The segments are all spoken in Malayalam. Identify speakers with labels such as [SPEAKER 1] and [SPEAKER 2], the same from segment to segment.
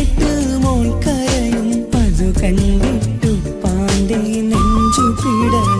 [SPEAKER 1] കേട്ട് മോൾ കരയും, അതു കണ്ടിട്ടു പാണ്ഡേ നെഞ്ചു പിടയും.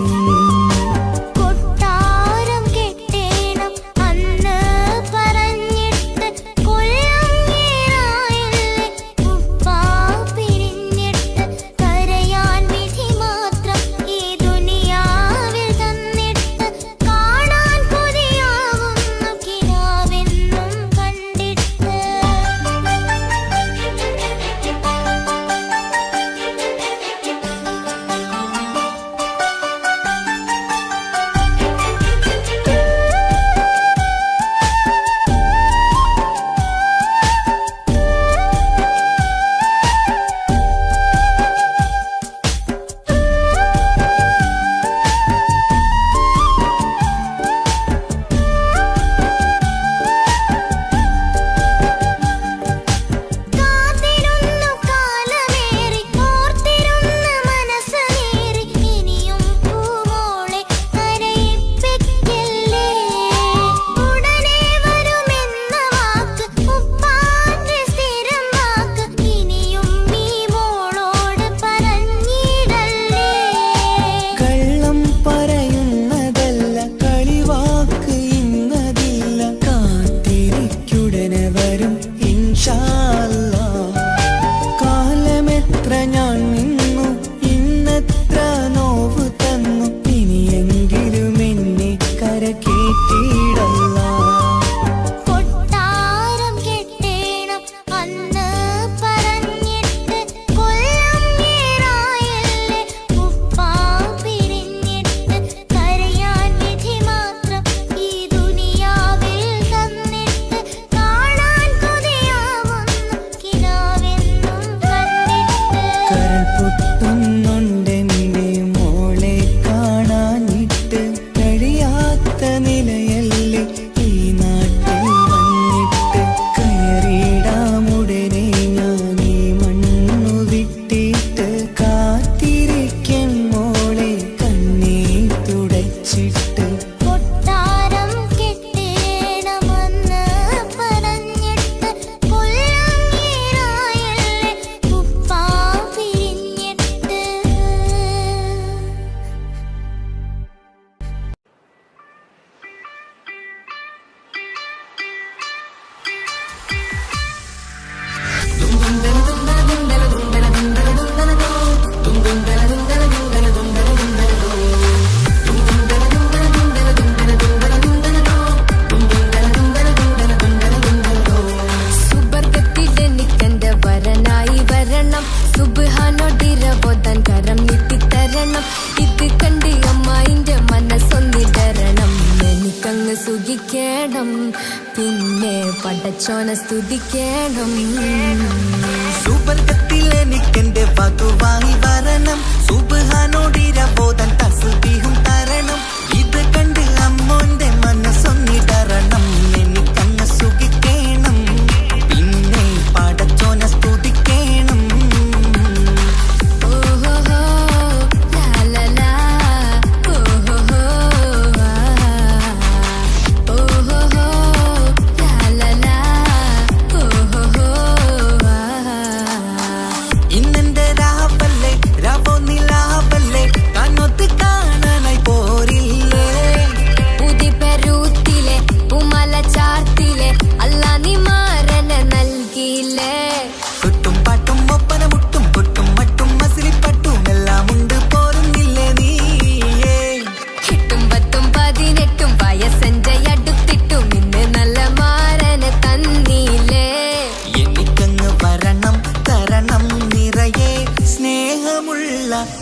[SPEAKER 2] പിന്നെ പടച്ചോന സ്തുതിക്കണം.
[SPEAKER 1] സുബർഗത്തിലെനിക്കെന്റെ വധുവായി വരണം, സുബ്ഹാനോടിരബോധൻ തസ്ബീഹും തരണം. ഇത് കണ്ട് അമ്മോന്റെ മനസ്സൊന്നിടറണം, എനിക്കങ്ങ് സുഖിക്കണം, പിന്നെ പടച്ചോന സ്തുതിക്കണം.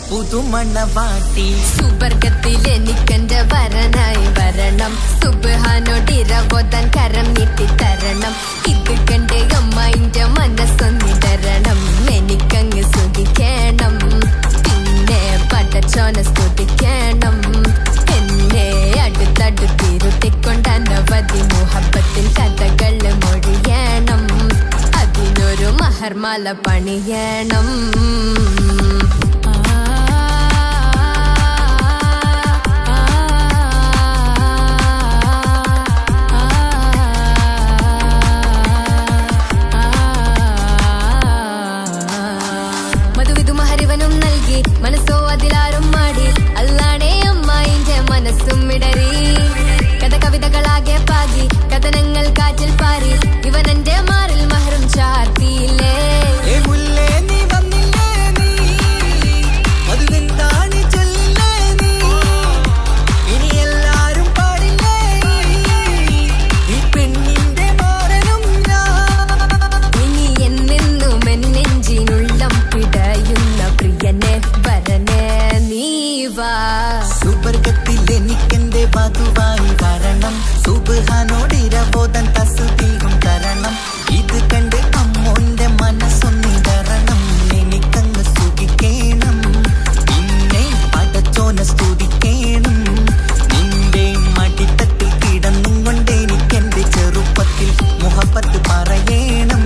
[SPEAKER 1] പുതുമണവാട്ടി
[SPEAKER 2] സുബർഗത്തിലെനിക്കെന്റെ വരനായി വരണം, സുബ്ഹാനോടിരബോധൻ കരം നീട്ടിത്തരണം. ഇത് കണ്ട് അമ്മയിന്റെ മനസ്സൊന്നിടരണം, എനിക്കങ്ങ് സുഖിക്കണം, പിന്നെ പടച്ചോന സ്തുതിക്കണം. എന്നെ അടുത്തടുത്തിരുത്തിക്കൊണ്ട് അനവധി മുഹബത്തിൻ കഥകൾ മൊഴിയണം, അതിനൊരു മഹർമാല പണിയണം. മനസ്സോ അതിലാരും മാടി അല്ലാണേ അമ്മായിന്റെ മനസ്സും ഇടറി കഥ കവിതകളാകെ പാകി കഥനങ്ങൾ കാറ്റിൽ പാറി ഇവനെന്റെ മാറിൽ മഹറും ചാർത്തിയില്ലേ
[SPEAKER 1] സുബർഗത്തിലെനിക്കെന്റെ വധുവായി വരണം സുബ്ഹാനോടിരബോധൻ തസ്ബീഹും തരണം ഇത് കണ്ട് അമ്മോന്റെ മനസ്സൊന്നിടറണം എനിക്കങ്ങ് സുഖിക്കേണം പിന്നെ പടച്ചോനെ സ്തുതിക്കേണം നിന്റെ മടിത്തട്ടിൽ കിടന്നും കൊണ്ട് എനിക്കെന്റെ ചെറുപ്പത്തിൽ മുഹബത്ത് പറയണം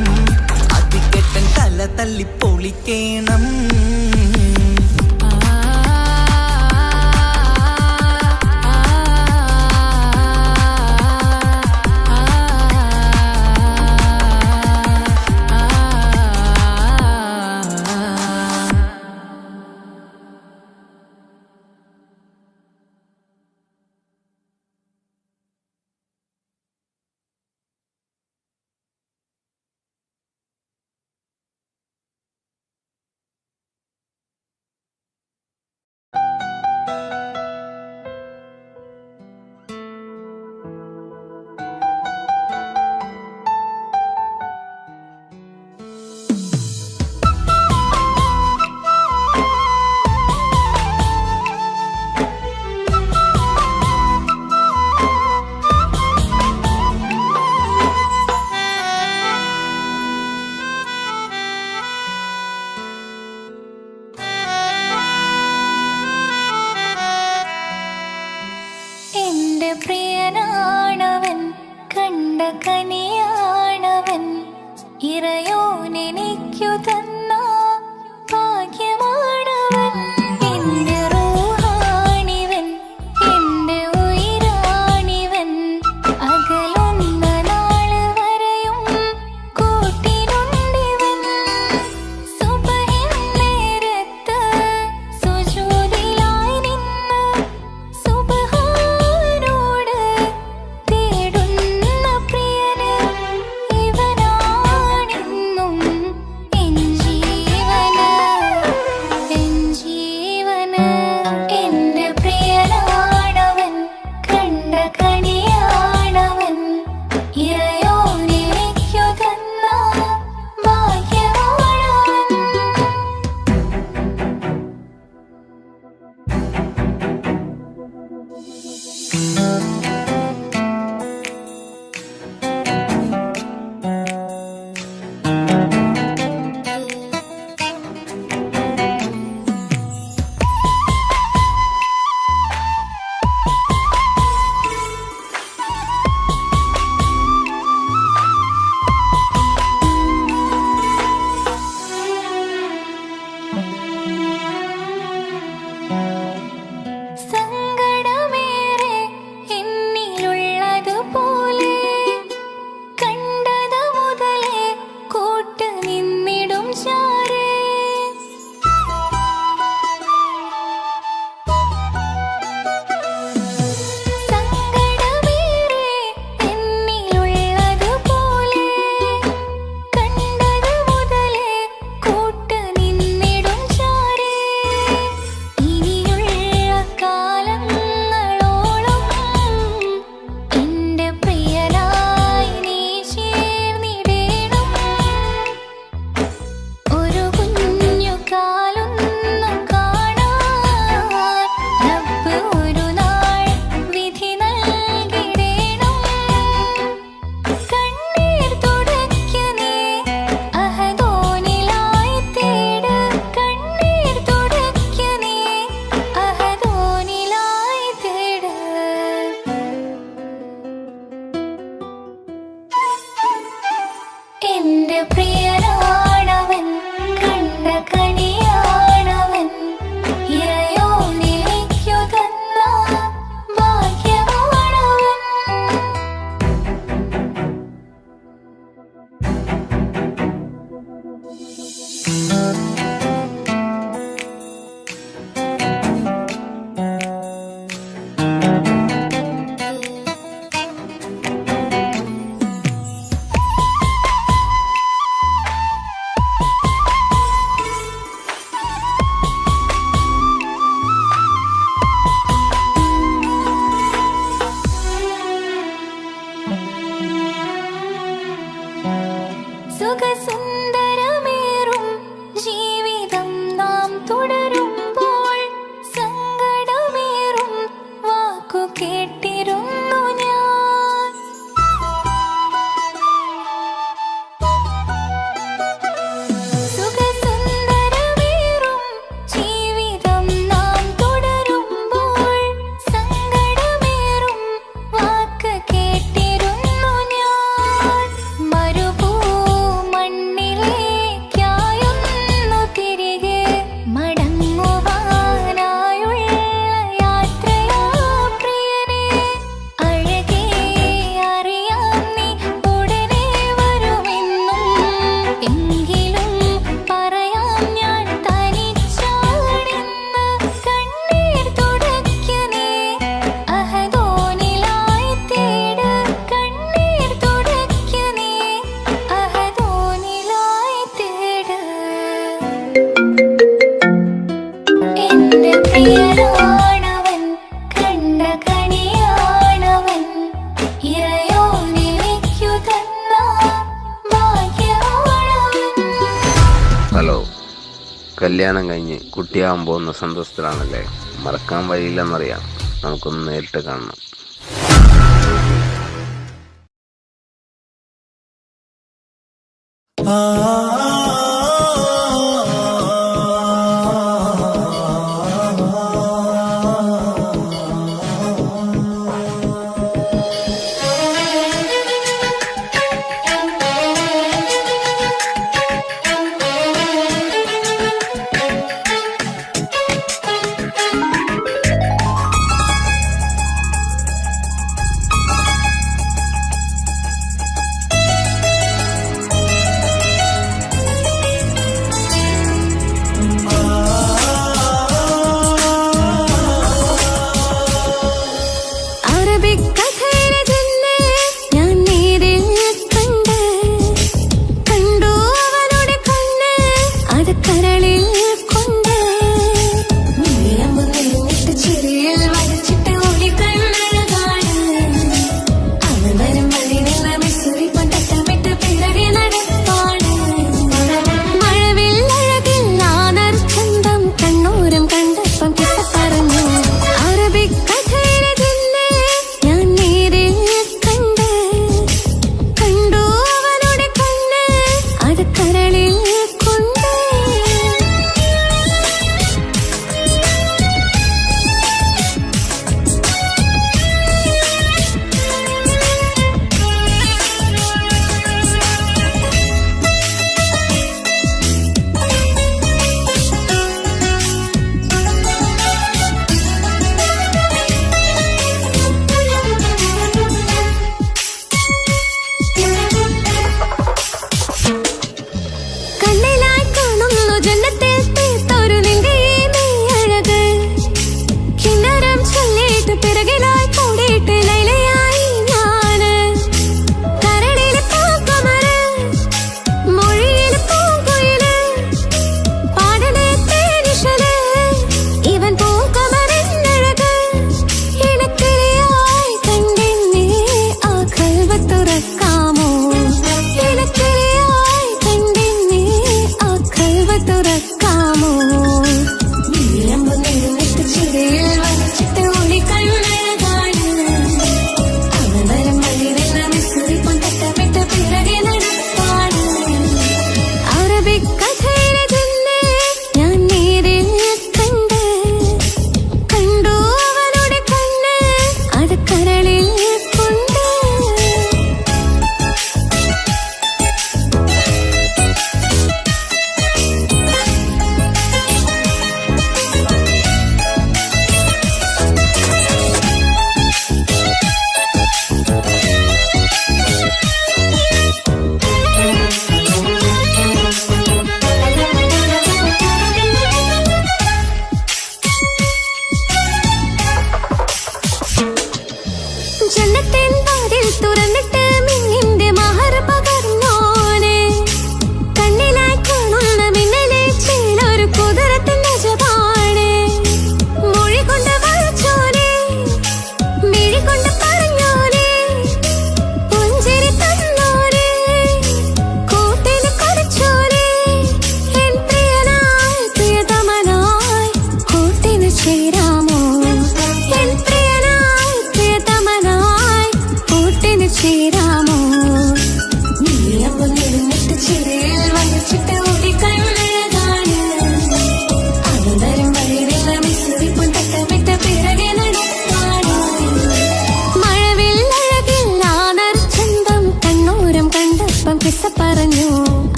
[SPEAKER 1] അത് കെട്ടൻ തല തല്ലി പൊളിക്കേണം
[SPEAKER 3] പ്രിയനാണവൻ കണ്ട കനിയാണവൻ ഇറയോനെനിക്കു തന്ന ഭാഗ്യമാണവൻ എന്റെ റൂഹാണിവൻ എന്റെ ഉയിരാണിവൻ അകലുന്ന നാള് വരെയും കൂട്ടിനുണ്ടിവൻ സുബഹിൻ നേരത്ത് സുജൂദിലായി നിന്ന് സുബ്ഹാനോട് തേടുന്ന പ്രിയന് ഇവനാണെന്നും എൻ ജീവന് എന്റെ പ്രിയനാണവൻ കണ്ട കണിയാണവൻ ഇറയോനെനിക്കു തന്ന ഭാഗ്യമാണവൻ സങ്കടമേറെ എന്നിലുള്ളതുപോലെ കണ്ടത് മുതലേ കൂട്ട് നിന്നിടും ചാരേ സങ്കടമേറെ എന്നിലുള്ളതുപോലെ കണ്ടത് മുതലേ കൂട്ട് നിന്നിടും ചാരേ ഇനിയുള്ള കാലങ്ങളോളം എന്റെ പ്രിയനായി നീ ചേർന്നിടേണം ഒരു കുഞ്ഞു കാലൊന്നു കാണാൻ റബ്ബ് ഒരു നാൾ വിധി നൽകിടേണം കണ്ണീർ തുടയ്ക്ക നീ അഹദോനിലായി തേട് കണ്ണീർ തുടയ്ക്ക നീ അഹദോനിലായി തേട് എന്റെ പ്രിയനാണവൻ കണ്ട കണിയാണവൻ ഇറയോനെനിക്കു തന്ന ഭാഗ്യമാണവൻ പ്രിയനാണവൻ കണ്ട കണിയാണവൻ ഇറയോനെനിക്കു തന്ന ഭാഗ്യമാണവൻ.
[SPEAKER 4] ഹലോ, കല്യാണം കഴിഞ്ഞ് കുട്ടിയാവാൻ പോകുന്ന സന്തോഷത്തിലാണല്ലേ? മറക്കാൻ വഴിയില്ലെന്നറിയാം. നമുക്കൊന്ന് നേരിട്ട് കാണണം.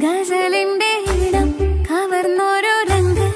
[SPEAKER 2] ഗസലിന്റെ ഇടം കവർന്നോരോ രംഗ്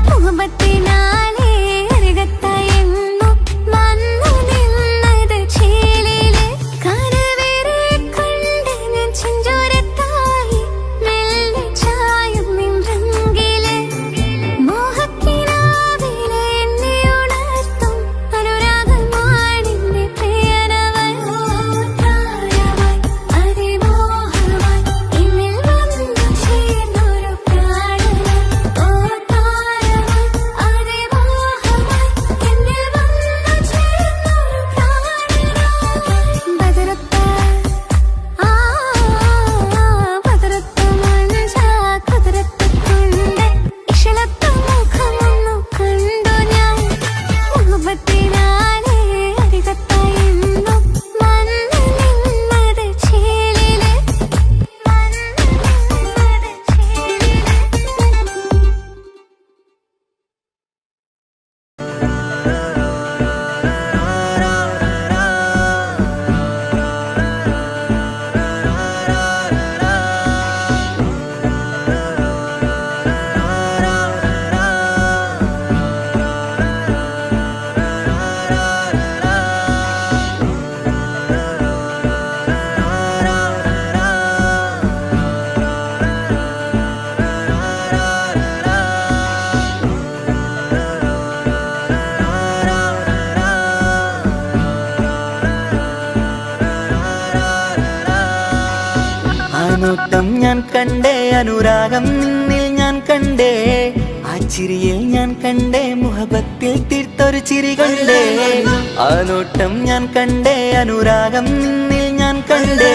[SPEAKER 3] മുഹബത്തിനാലേ അരികത്തായെന്നും വന്നു
[SPEAKER 1] നോട്ടം ഞാൻ കണ്ടേ, അനുരാഗം നിന്നിൽ ഞാൻ കണ്ടേ, ആ ചിരിയിൽ ഞാൻ കണ്ടേ, മുഹബത്തിൽ തീർത്തൊരു ചിരി കണ്ടേ. ആ നോട്ടം ഞാൻ കണ്ടേ, അനുരാഗം നിന്നിൽ ഞാൻ കണ്ടേ,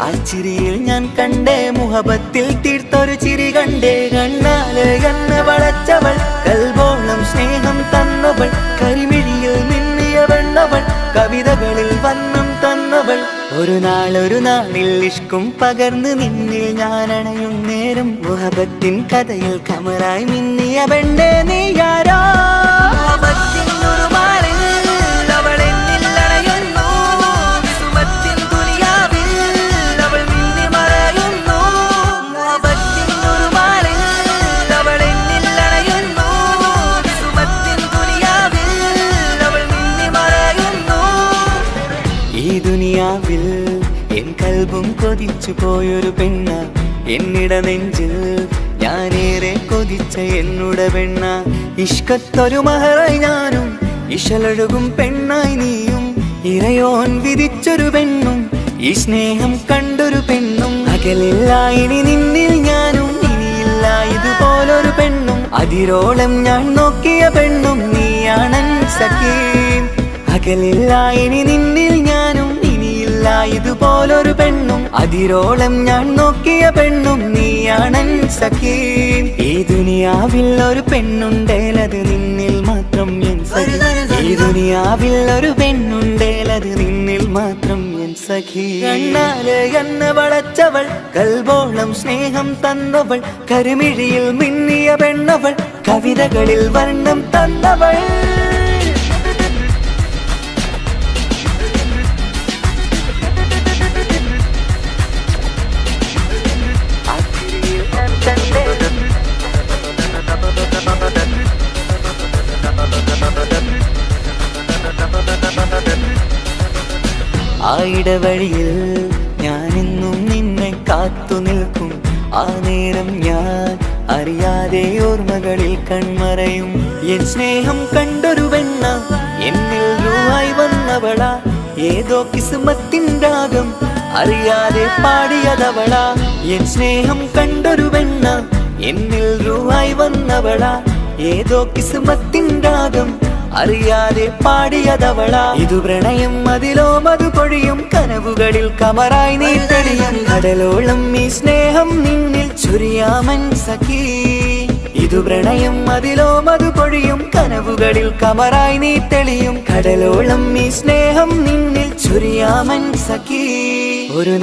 [SPEAKER 1] ആ ചിരിയിൽ ഞാൻ കണ്ടേ, മുഹബത്തിൽ തീർത്തൊരു ചിരി കണ്ടേ. കണ്ണാല് എന്നെ വളച്ചവൾ, കൽബോളം സ്നേഹം തന്നവൾ, കരിമിഴിയിൽ മിന്നിയ വെണ്ണവൾ, കവിതകളിൽ വർണ്ണം തന്നവൾ. ഒരു നാളിൽ ഇഷ്കും പകർന്ന് നിന്നിൽ ഞാൻ അണയും നേരം, മുഹബത്തിൻ കഥയിൽ കമറായി മിന്നിയ പെണ്ണേ നീയാരോ. ഈ ദുനിയാവിൽ എൻ കൽബും കൊതിച്ചു പോയൊരു പെണ്ണ, എന്നിട നെഞ്ചിൽ ഞാനേറെ കൊതിച്ച എന്നുട പെണ്ണ. ഇഷ്കത്തൊരു മഹറായി ഞാനും, ഇശലൊഴുകും പെണ്ണായി നീയും, ഇറയോൻ വിധിച്ചൊരു പെണ്ണും, ഈ സ്നേഹം കണ്ടൊരു പെണ്ണും. അകലില്ല ഇനി നിന്നിൽ ഞാനും, ഇനിയില്ല ഇതുപോലൊരു പെണ്ണും. അതിരോളം ഞാൻ നോക്കിയ പെണ്ണും നീയാണൻ സഖീ. അകലില്ല ഇനി നിന്നിൽ ഞാനും, ഇനിയില്ല ഇതുപോലൊരു പെണ്ണും. അതിരോളം ഞാൻ നോക്കിയ പെണ്ണും നീയാണൻ സഖീ. ഈ ദുനിയാവിൽ ഒരു പെണ്ണുണ്ടേലത് നിന്നിൽ മാത്രം എൻ സഖി. ഈ ദുനിയാവിൽ ഒരു പെണ്ണുണ്ടേലത് നിന്നിൽ മാത്രം എൻ സഖി. കണ്ണാല് എന്നെ വളച്ചവൾ, കൽബോളം സ്നേഹം തന്നവൾ, കരിമിഴിയിൽ മിന്നിയ പെണ്ണവൾ, കവിതകളിൽ വർണ്ണം തന്നവൾ. ആ ഇടവഴിയിൽ ഞാനെന്നും നിന്നെ കാത്തു നിൽക്കും, ആ നേരം ഞാൻ അറിയാതെ ഓർമ്മകളിൽ കൺമറയും. എൻ സ്നേഹം കണ്ടൊരു പെണ്ണ, എന്നിൽ രൂപായി വന്നവളാ, ഏതോ കിസ്മത്തിൻ രാഗം അറിയാതെ പാടിയതവളാ. എൻ സ്നേഹം കണ്ടൊരു പെണ്ണ, എന്നിൽ രൂപായി വന്നവളാ, ഏതോ കിസ്മത്തിൻ രാഗം അറിയാതെ പാടിയതവളാ. ഇതു പ്രണയം അതിലോ മധു പൊഴിയും, കനവുകളിൽ കമറായി നീ തെളിയും. കടലോളം ഈ സ്നേഹം നിന്നിൽ ചൊരിയാമൻ സഖീ. ഇതു പ്രണയം അതിലോ മധു പൊഴിയും, കനവുകളിൽ കമറായി നീ തെളിയും. കടലോളം ഈ സ്നേഹം നിന്നിൽ ചൊരിയാമൻ സഖീ. ഒരു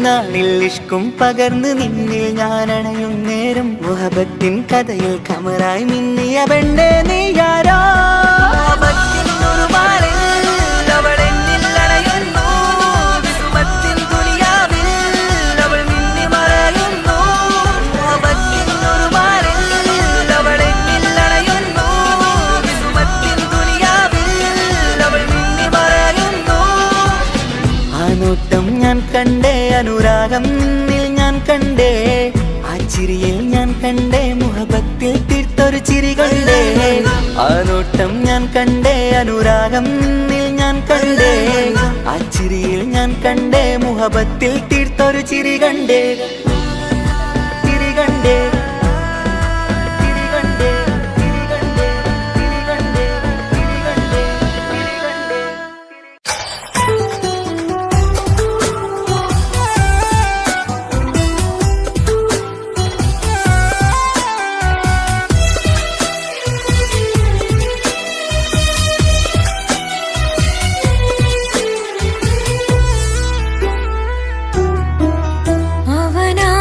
[SPEAKER 1] നാളിൽ ഇഷ്കും പകർന്ന് നിന്നിൽ ഞാൻ അണയും നേരം, മുഹബത്തിൻ കഥയിൽ കമറായി മിന്നിയ പെണ്ണേ നീയാരോ. നോട്ടം ഞാൻ കണ്ടേ, അനുരാഗം നിന്നിൽ ഞാൻ കണ്ടേ, ആ ചിരിയിൽ ഞാൻ കണ്ടേ, മുഹബത്തിൽ തീർത്തൊരു ചിരി കണ്ടേ. ആ നോട്ടം ഞാൻ കണ്ടേ, അനുരാഗം നിന്നിൽ ഞാൻ കണ്ടേ, ആ ചിരിയിൽ ഞാൻ കണ്ടേ, മുഹബത്തിൽ തീർത്തൊരു ചിരി കണ്ടേ. ചിരി കണ്ടേ.
[SPEAKER 2] അവനാ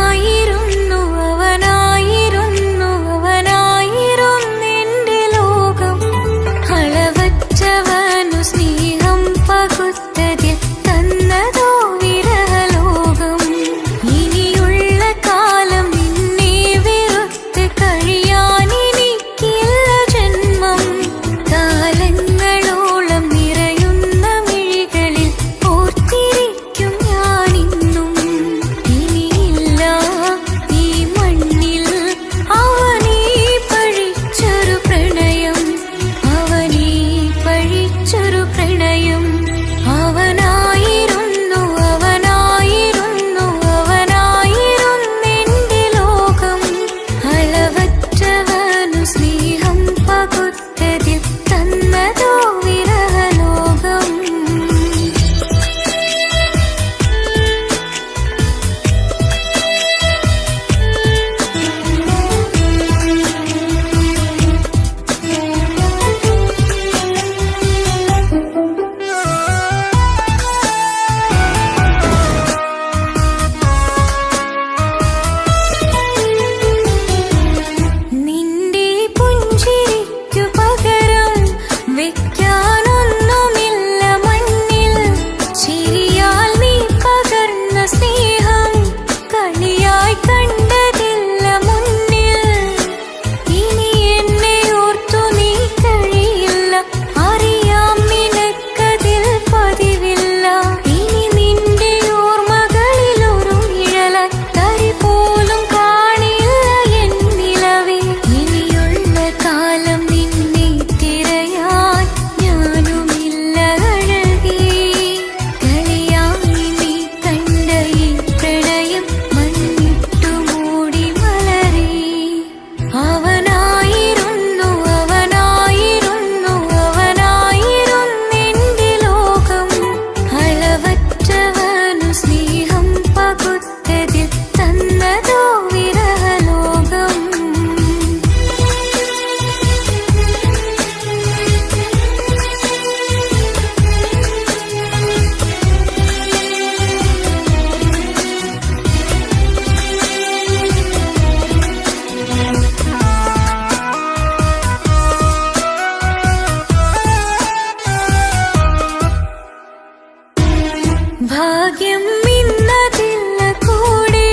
[SPEAKER 2] ഭാഗ്യം ഇന്നതില്ല കൂടെ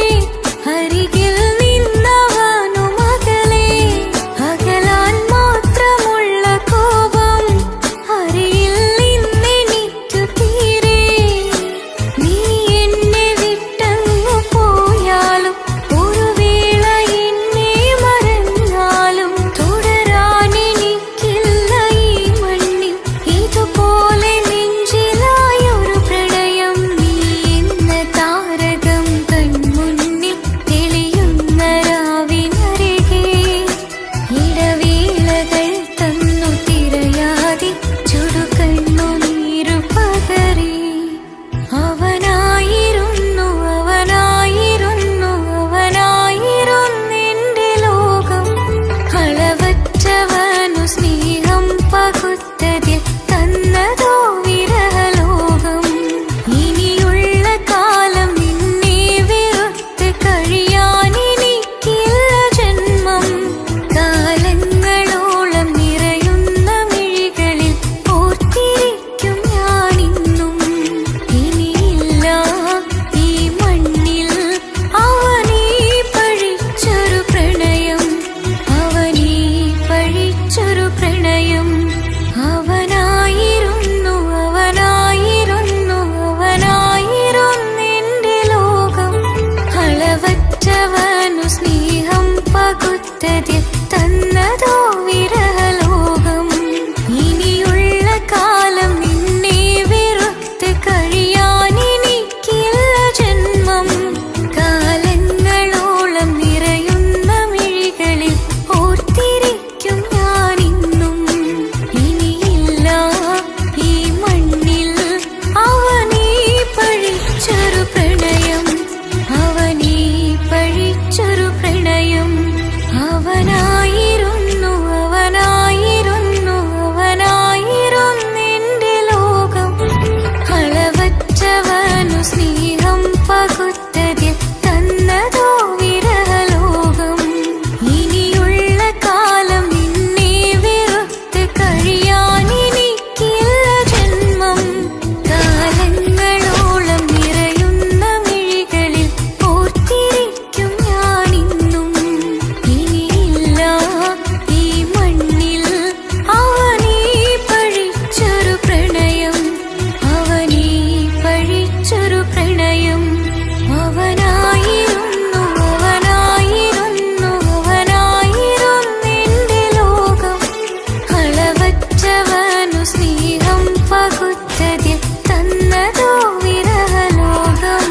[SPEAKER 2] അരികിൽ നിന്നവനു മകളെ അകലാൻ മാത്രമുള്ള കോപം അറിയിൽ നിന്നെനിക്കു തീരെ നീ എന്നെ വിട്ടങ്ങു പോയാലും ഒരു വേള എന്നെ മറന്നാലും തുടരാൻ എനിക്കില്ല ഈ മണ്ണിൽ ഇതുപോലെ നെഞ്ചിലായൊരു പ്രണയം നീ എന്ന താരകം കൺമുന്നിൽ തെളിയുന്ന രാവിനരികെ ഇടവേളകൾ തന്നു തിരയാതെ ചുടുകണ്ണുനീരു പകറി അവനായിരുന്നു അവനായിരുന്നെന്റെ ലോകം അളവറ്റവനു സ്നേഹം പകുത്തതിൽ തന്നതോ വിരഹലോകം ഇനിയുള്ള കാലം നിന്നെ വെറുത്ത് കഴിയാൻ എനിക്കില്ല ജന്മം കാലങ്ങളോളം നിറയുന്ന മിഴികളിൽ ഓർത്തിരിക്കും ഞാനിന്നും ഇനിയില്ല ഈ മണ്ണിൽ അവനീ പഴിച്ചൊരു പ്രണയം അവനീ പഴിച്ചൊരു പ്രണയം അവനായിരുന്നെന്റെ ലോകം അളവറ്റവനു സ്നേഹം പകുത്തതിൽ തന്നതോ വിരഹലോകം ഇനിയുള്ള കാലം നിന്നെ വെറുത്ത് കഴിയാൻ എനിക്കില്ല ജന്മം കാലങ്ങളോളം നിറയുന്ന മിഴികളിൽ ഓർത്തിരിക്കും ഞാനിന്നും ഇനിയില്ല ഈ മണ്ണിൽ അവനീ പഴിച്ചൊരു പ്രണയം അവനീ പഴിച്ചൊരു പ്രണയം അവനായിരുന്നെന്റെ ലോകം അളവറ്റവനു സ്നേഹം പകുത്തതിൽ തന്നതോ വിരഹലോകം ഇനിയുള്ള കാലം നിന്നെ വെറുത്ത് കഴിയാൻ എനിക്കില്ല ജന്മം കാലങ്ങളോളം നിറയുന്ന മിഴികളിൽ ഓർത്തിരിക്കും ഞാനിന്നും ഇനിയില്ല ഈ മണ്ണിൽ അവനീ പഴിച്ചൊരു പ്രണയം അവനീ പഴിച്ചൊരു പ്രണയം അവനായിരുന്നെന്റെ ലോകം അളവറ്റവനു സ്നേഹം പകുത്തതിൽ തന്നതോ വിരഹലോകം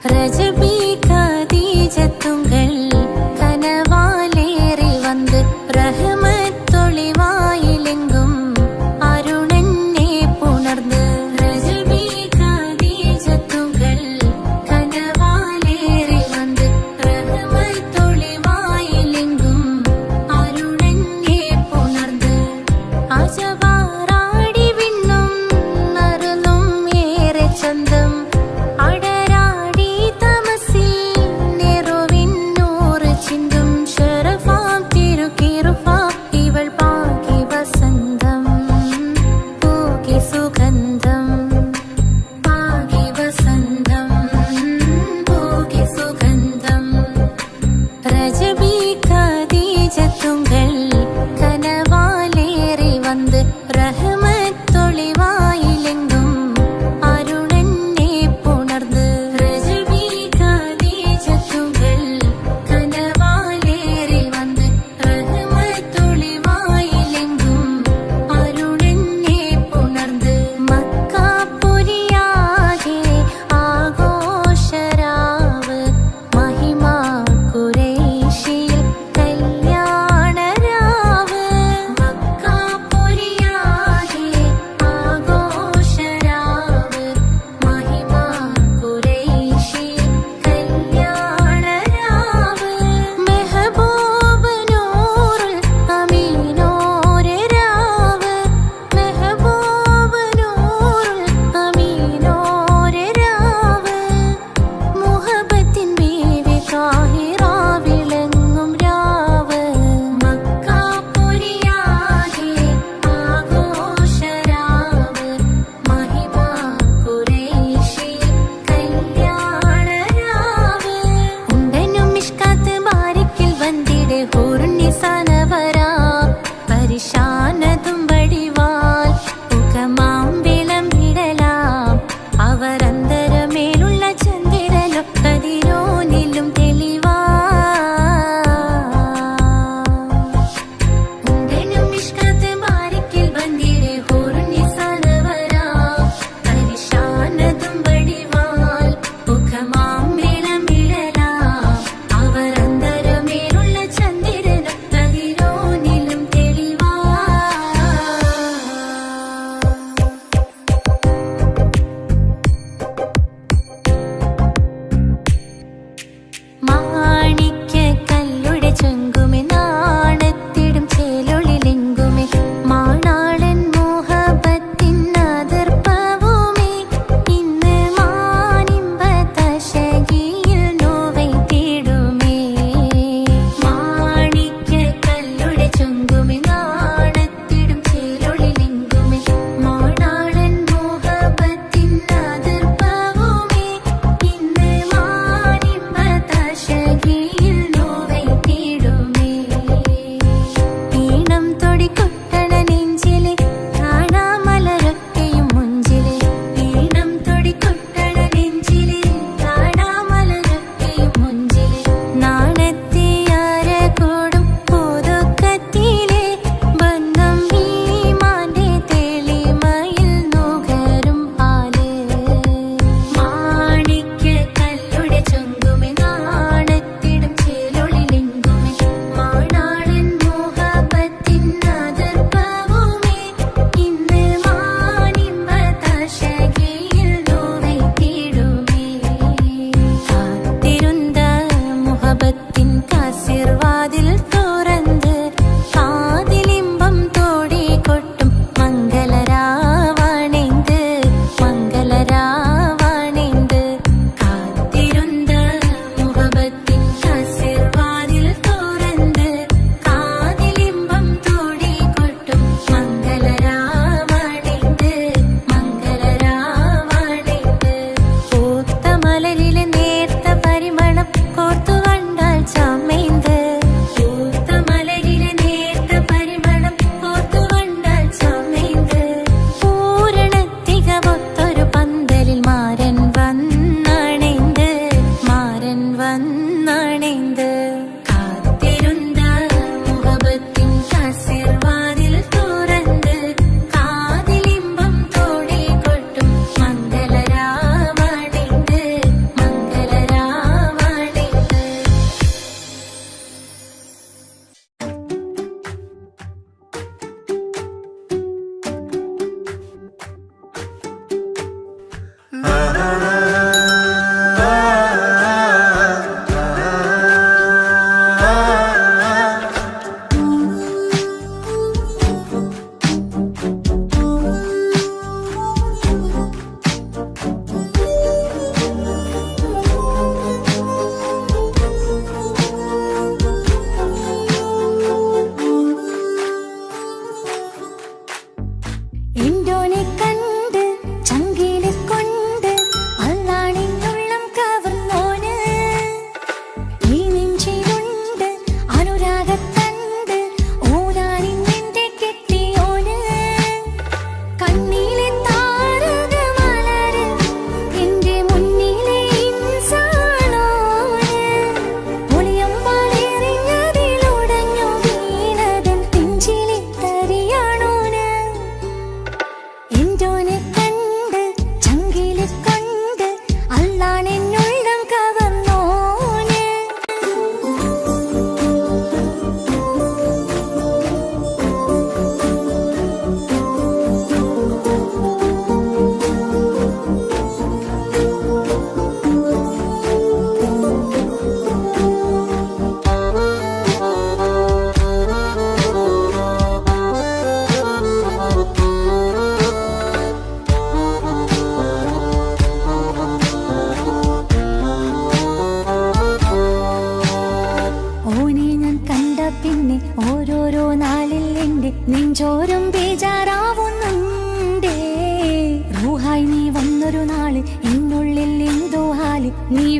[SPEAKER 2] ரஜபி கதீஜத்துங்கள் கனவாலேறி வந்து ரஹமத்தொளிவாயிலெங்கும் அருணன்னே புணர்ந்து ரஜபி கதீஜத்துங்கள் கனவாலேறி வந்து ரஹமத்தொளிவாயிலெங்கும் அருணன்னே புணர்ந்து അജവാറാടി വിണ്ണും മരുന്നും ഏറെ ചന്തം അടരാടി തമസിൽ നെറുവിൻ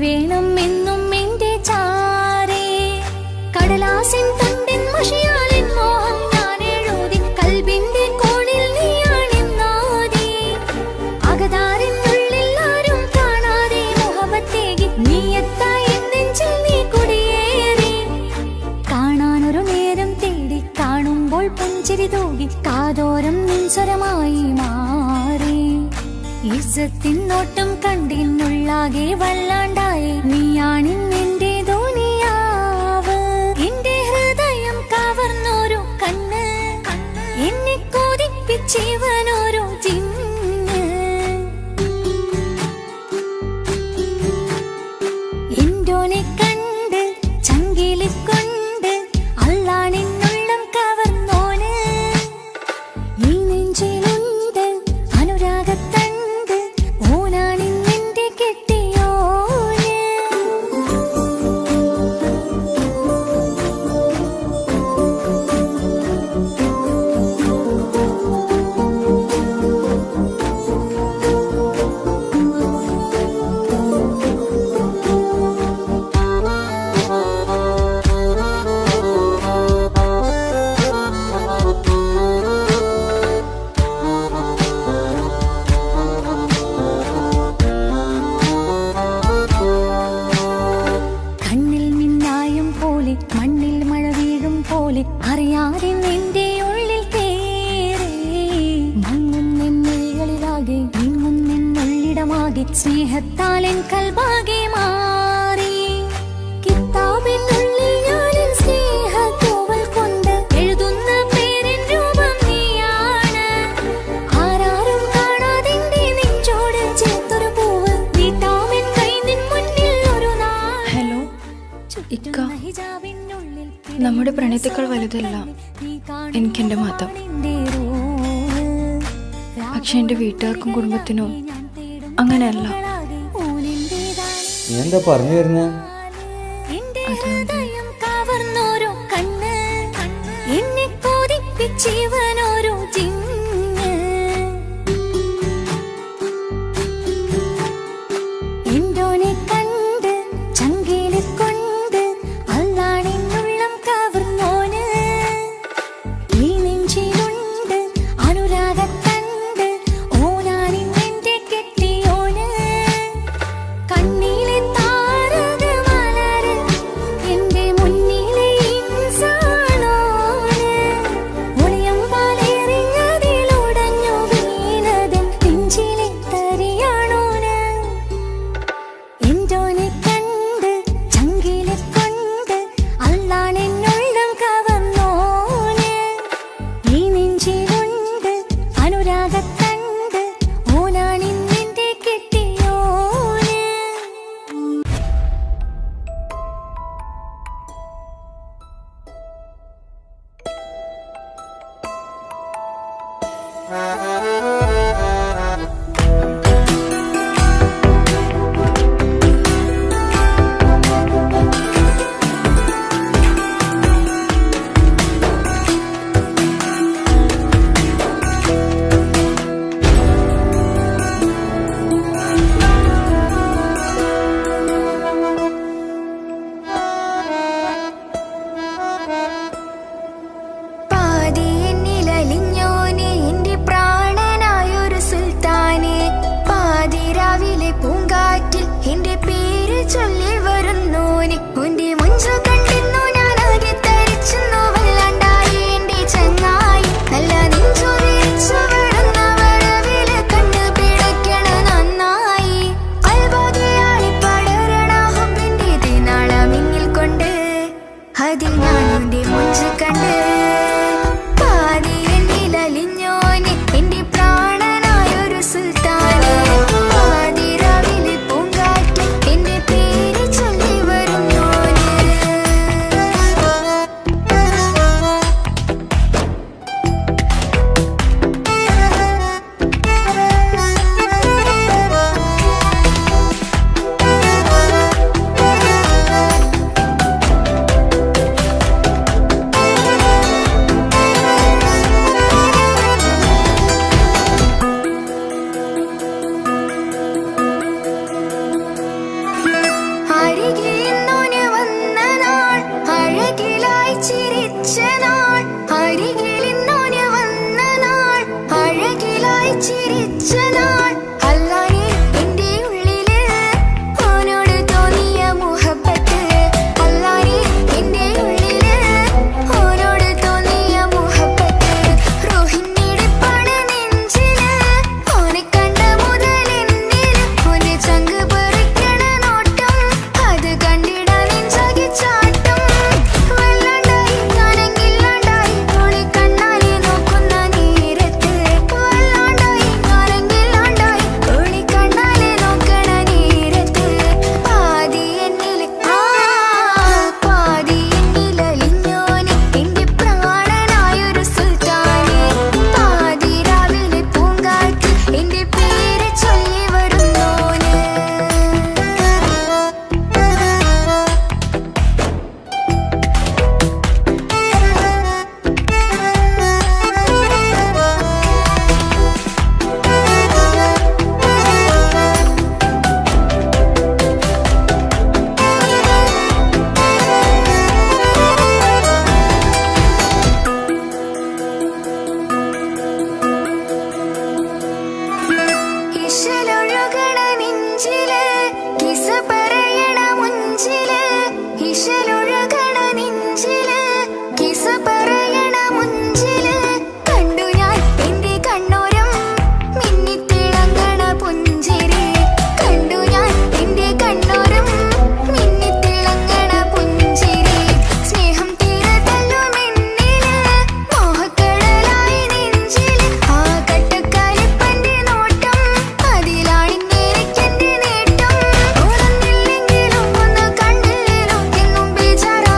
[SPEAKER 2] വേണം എന്നും എന്റെ ചാരേ. കടലാസിൻ തണ്ടിൻ മഷിയാലിൻ മോഹം ഞാൻ എഴുതി കൽബിന്റെ കോണിൽ നീയാണെന്നാദി. അകതാരിനുള്ളിൽ ആരും കാണാതെ മുഹബത്തേകി നീയത്തായി നെഞ്ചിൽ നീ കുടിയേറി. കാണാനൊരു നേരം തേടി കാണുമ്പോൾ പുഞ്ചിരി തൂകി കാതോരം നിൻസ്വരമായി മാറി. ഇസ്സത്തിൻ നോട്ടം കണ്ടിന്നുള്ളാകെ വല്ലാണ്ടായി നീയാണിന്നെന്റെ ദുനിയാവ്. എന്റെ ഹൃദയം കവർന്നോരു കണ്ണ് എന്നെ കൊതിപ്പിച്ചിവനോരു ജിന്ന്. എന്തോനെ കണ്ട് ചങ്കിലി കൊണ്ട് അല്ലാണെന്നുള്ളം കവർന്നോന്. ഈ നെഞ്ചിലുണ്ട് അനുരാഗത്തണ്ട് ഓനാണിന്നെന്റെ കെട്ടിയോന്. കണ്ണിൽ മിന്നായം പോലെ മണ്ണിൽ മഴ വീഴും പോലെ അറിയാതെ നിന്റെ ഉള്ളിൽ കേറി. മങ്ങുന്നെന്നുള്ളിലാകെ നീങ്ങുന്നെന്നുള്ളിടമാകെ സ്നേഹത്താലെൻ കൽബാകെ മാറി. കിതാബിനുള്ളിൽ ഞാനെൻ സ്നേഹത്തൂവൽ കൊണ്ട് എഴുതുന്ന പേരിൻ രൂപം നീയാണ്. ആരാരും കാണാതെന്റെ നെഞ്ചോട് ചേർത്തൊരു പൂവ് നീട്ടാമെൻ കൈ നിൻ മുന്നിൽ ഒരു നാൾ.
[SPEAKER 5] ഹലോ ഇക്ക, നമ്മുടെ പ്രണയത്തേക്കാൾ വലുതല്ല എനിക്കെന്റെ മതം. പക്ഷെ എന്റെ വീട്ടുകാർക്കും കുടുംബത്തിനും അങ്ങനെയല്ല.
[SPEAKER 6] നീ എന്താ പറഞ്ഞു വരുന്നത്?
[SPEAKER 2] കവർന്നോരോ കണ്ണ് എന്നെ കൊതിപ്പിച്ചിവനോരോ ജിന്ന്. എന്തോനെ കണ്ട് ചങ്കിലി കൊണ്ട് അല്ലാണെന്നുള്ളം കവർന്നോന്. ഈ നെഞ്ചിലുണ്ട് അനുരാഗത്തണ്ട് ഓനാണിന്നെന്റെ കെട്ടിയോന്. കണ്ണിലെ താരകമലര് എന്റെ മുന്നിലെ ഇൻസാണോന്. ഒളിയമ്പാലെറിഞ്ഞതിലുടഞ്ഞു വീണതൻ നെഞ്ചിലെ തരിയാണോന്. എന്തോനെ കണ്ട് ചങ്കിലെ കൊണ്ട് അല്ലാണെന്നുള്ളം കവർന്നോന്. ഈ നെഞ്ചിലുണ്ട് അനുരാഗത്തണ്ട് ഓനാണിന്നെന്റെ കെട്ടിയോന്. പാതിയെന്നിലലിഞ്ഞോനെ എന്റെ പ്രാണനായൊരു സുൽത്താനെ. പാതിരാവിലെ പൂങ്കാറ്റിൽ എന്റെ പേര് ചൊല്ലി വരുന്നോനെ. ഉന്റെ മുഞ്ചു കണ്ടിരുന്നു ഞാനാകെ തരിച്ചെന്നു വല്ലാണ്ടായി എന്റെ ചങ്ങായി. നല്ല നെഞ്ചു വിരിച്ചു വിടുന്ന വരവില് കണ്ണ് പിടയ്ക്കണ നന്നായി. അൽബോധിയാളി പടരണ ഹുബിന്റെ ദിനാള മിന്നിൽ കൊണ്ട് അതിൽ ഞാനെന്റെ മുഞ്ചു കണ്ട്. പാതിയെന്നിലലിഞ്ഞോനെ എന്റെ പ്രാണനായൊരു സുൽത്താനെ. പാതിരാവിലെ പൂങ്കാറ്റിൽ എന്റെ പേര് ചൊല്ലി വരുന്നോനെ. ജനിച്ച നാൾ അല്ലാനെ എന്റെ ഉള്ളില് ഓനോട് തോന്നിയ മുഹബത്ത് അല്ലാനെ എന്റെ ഉള്ളില് ഓനോട് തോന്നിയ മുഹബത്ത് റോഹിണിടിപ്പാണ് നെഞ്ചില് ഓനെ കണ്ട മുതൽ എന്നില് ഓനെ ചങ്ക് പറിക്കണ നോട്ടം അത് കണ്ടിടാൻ നെഞ്ചാകെ ചാട്ടം വല്ലാണ്ടായി ഞാനെങ്കില്ലാണ്ടായി ഓളെ കണ്ണാലെ നോക്കുന്ന നേരത്ത് വല്ലാണ്ടായി ഞാനെങ്കില്ലാണ്ടായി ഓളെ കണ്ണാലെ നോക്കണ നേരത്ത് പാതി എന്നില് അലിഞ്ഞോനെ എന്റെ പ്രാണനായൊരു സുൽത്താനെ പാതി രാവിലെ പൂങ്കാറ്റ് എന്റെ പേര് ചൊല്ലി വരുന്നോന് ഇശലൊഴുകണ നെഞ്ചില് കിസ പറയണ മുഞ്ചില് ഇശലൊഴുകണ നെഞ്ചില് കിസ പറയണ മുഞ്ചില് കണ്ടു ഞാൻ എന്റെ കണ്ണോരം മിന്നിത്തിളങ്ങണ പുഞ്ചിരി കണ്ടു ഞാൻ എന്റെ കണ്ണോരം മിന്നിത്തിളങ്ങണ പുഞ്ചിരി സ്നേഹം തീരതല്ലും എന്നില് മോഹക്കടലായി നെഞ്ചില് ആ കട്ടക്കാലിപ്പന്റെ നോട്ടം അതിലാണിന്നെനിക്കെന്റെ നേട്ടം ഓടുന്നില്ലെങ്കിലും ഒന്ന് കണ്ടില്ലേലും എന്നും ബേജാറാ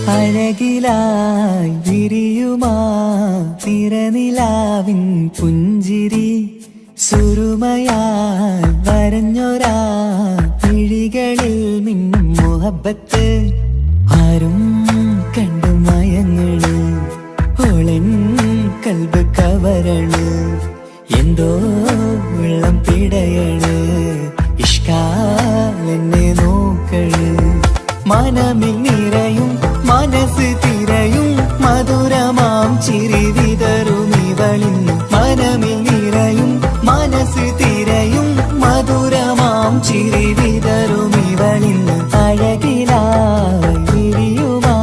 [SPEAKER 1] അഴകിലായി വിരിയുമാ തിരനിലാവിൻ പുഞ്ചിരി സുരുമയാൽ വരഞ്ഞൊരാ വിഴികളിൽ മിന്നും മുഹബത്ത് ആരും കണ്ടു മയങ്ങള് ഓളൻ കൽബ് കവരണ് എന്തോ വെള്ളം പിടയണ് ഇഷ്കാലെന്നെ നോക്കള് മനമിൽ നിറയും മനസ്സ് തിരയും മധുരമാം ചിരി വിതറും ഇവളിന്ന് മനമിൽ നിറയും മനസ്സ് തിരയും മധുരമാം ചിരി വിതറും ഇവളിന്ന് അഴകിലായി വിരിയുമാ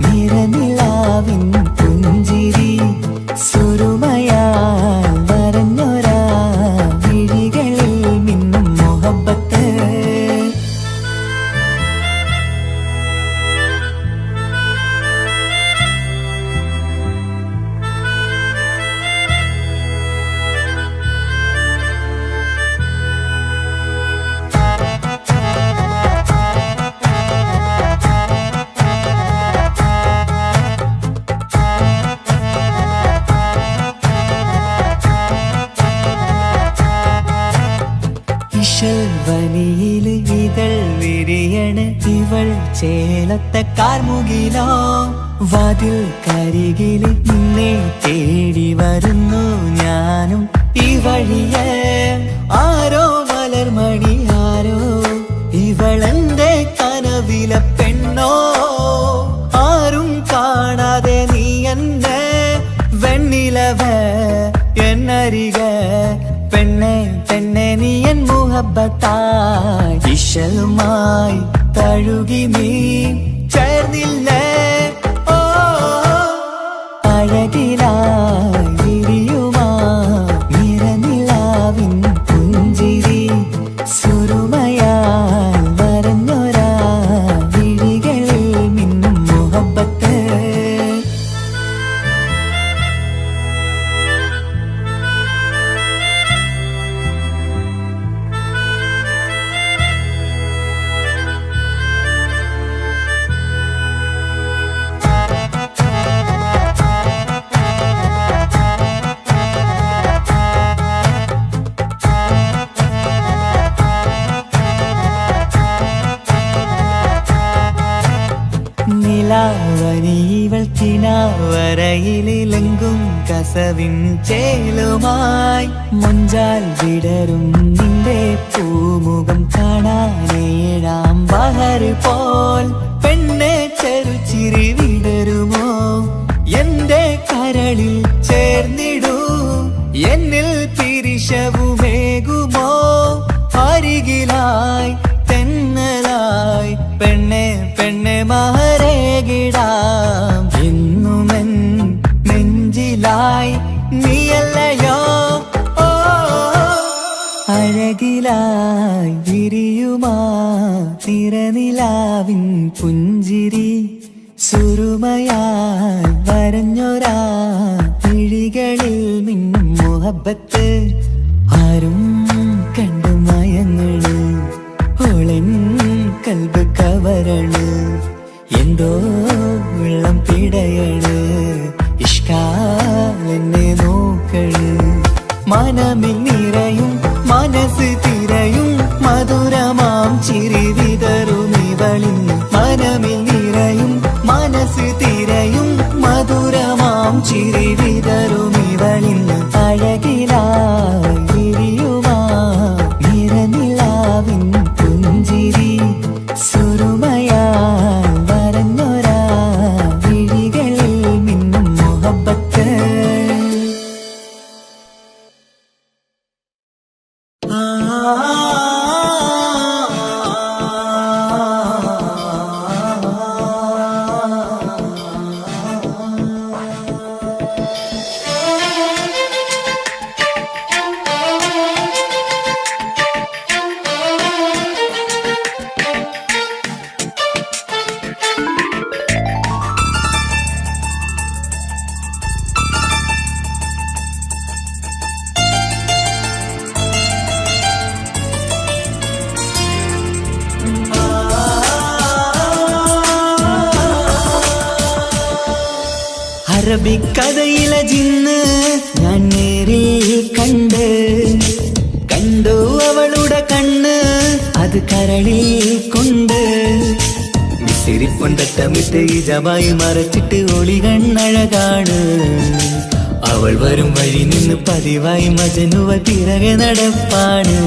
[SPEAKER 1] നിറനിലാവിൻ പുഞ്ചിരി സുരുമയാൽ വരഞ്ഞൊരാ വിഴികളിൽ മിന്നും മുഹബത്ത് വനിയില് ഇതൾ വിരിയണ് ഇവൾ ചേലത്തെ കാർമുകിലോ വാതിൽ കരികില് നിന്നെ തേടി വരുന്നു ഞാനും ഈ വഴിയെ ആരോ മലർമണി ആരോ ഇവളെന്റെ കനവിലെ പെണ്ണോ ആരും കാണാതെ നീ എന്നെ വെണ്ണിലവ എന്നരിക പെണ്ണെ പെണ്ണെ നീ എൻ മുഹബത്തായി ഇശലുമായി തഴുകി നീ ചേർന്നില്ലേ ഓ അഴകിലായി വിരിയുമാ നിറനിലാവിൻ പുഞ്ചിരി സുരുമയാൽ വരഞ്ഞൊരാ വിഴികളിൽ മിന്നും മുഹബത്ത് നിലാവനിവൾ കിനാവരയിലെങ്കും കസവിൻ ചേലുമായി മൊഞ്ചാൽ വിടരും നിന്റെ പൂമുഖം കാണാനേഴാം ബഹർ പോൽ പെണ്ണെ ചെറുചിരി വിടരുമോ എന്റെ കരളിൽ ചേർന്നിടൂ എന്നിൽ പിരിശവുമേകുമോ അരികിലായി തെന്നലായി പെണ്ണെ പെണ്ണെ മഹരേകിടാം എന്നുമെൻ നെഞ്ചിലായി നീയല്ലയോ ഓ അഴകിലായി വിരിയുമാ തിരനിലാവിൻ പുഞ്ചിരി സുരുമയാൽ വരഞ്ഞൊരാ വിഴികളിൽ മിന്നും മുഹബത്ത് ആരും കണ്ടു മയങ്ങള് ഓളൻ കൽബ് കവരണ് എന്തോ വെള്ളം പിടയണ് ഇഷ്കാലെന്നെ നോക്കള് മനമിൽ നിറയും മനസ്സ് തിരയും മധുരമാം ചിരി വിതറും ഇവളിന്ന് മനമിൽ നിറയും മനസ്സ് തിരയും മധുരമാം ചിരി വിതറും ഇവളിന്ന് അഴകിലായി വിരിയുമാ നിറനിലാവിൻ പുഞ്ചിരി സുരുമയാൽ വരഞ്ഞൊരാ വിഴികളിൽ മിന്നും മുഹബത്ത് അറബിക്കഥയിലെ ജിന്ന് ഞാൻ നേരിൽ കണ്ടു അവളുടെ കണ്ണ് അത് കരളിൽ കൊണ്ട് മിസിരിപ്പൊണ്ടട്ടമിട്ട് ഇജമായി മറച്ചിട്ട് ഒളി കണ്ണഴകാണ് അവൾ വരും വഴി നിന്ന് പതിവായി മജനുവ പിറകെ നടപ്പാണ്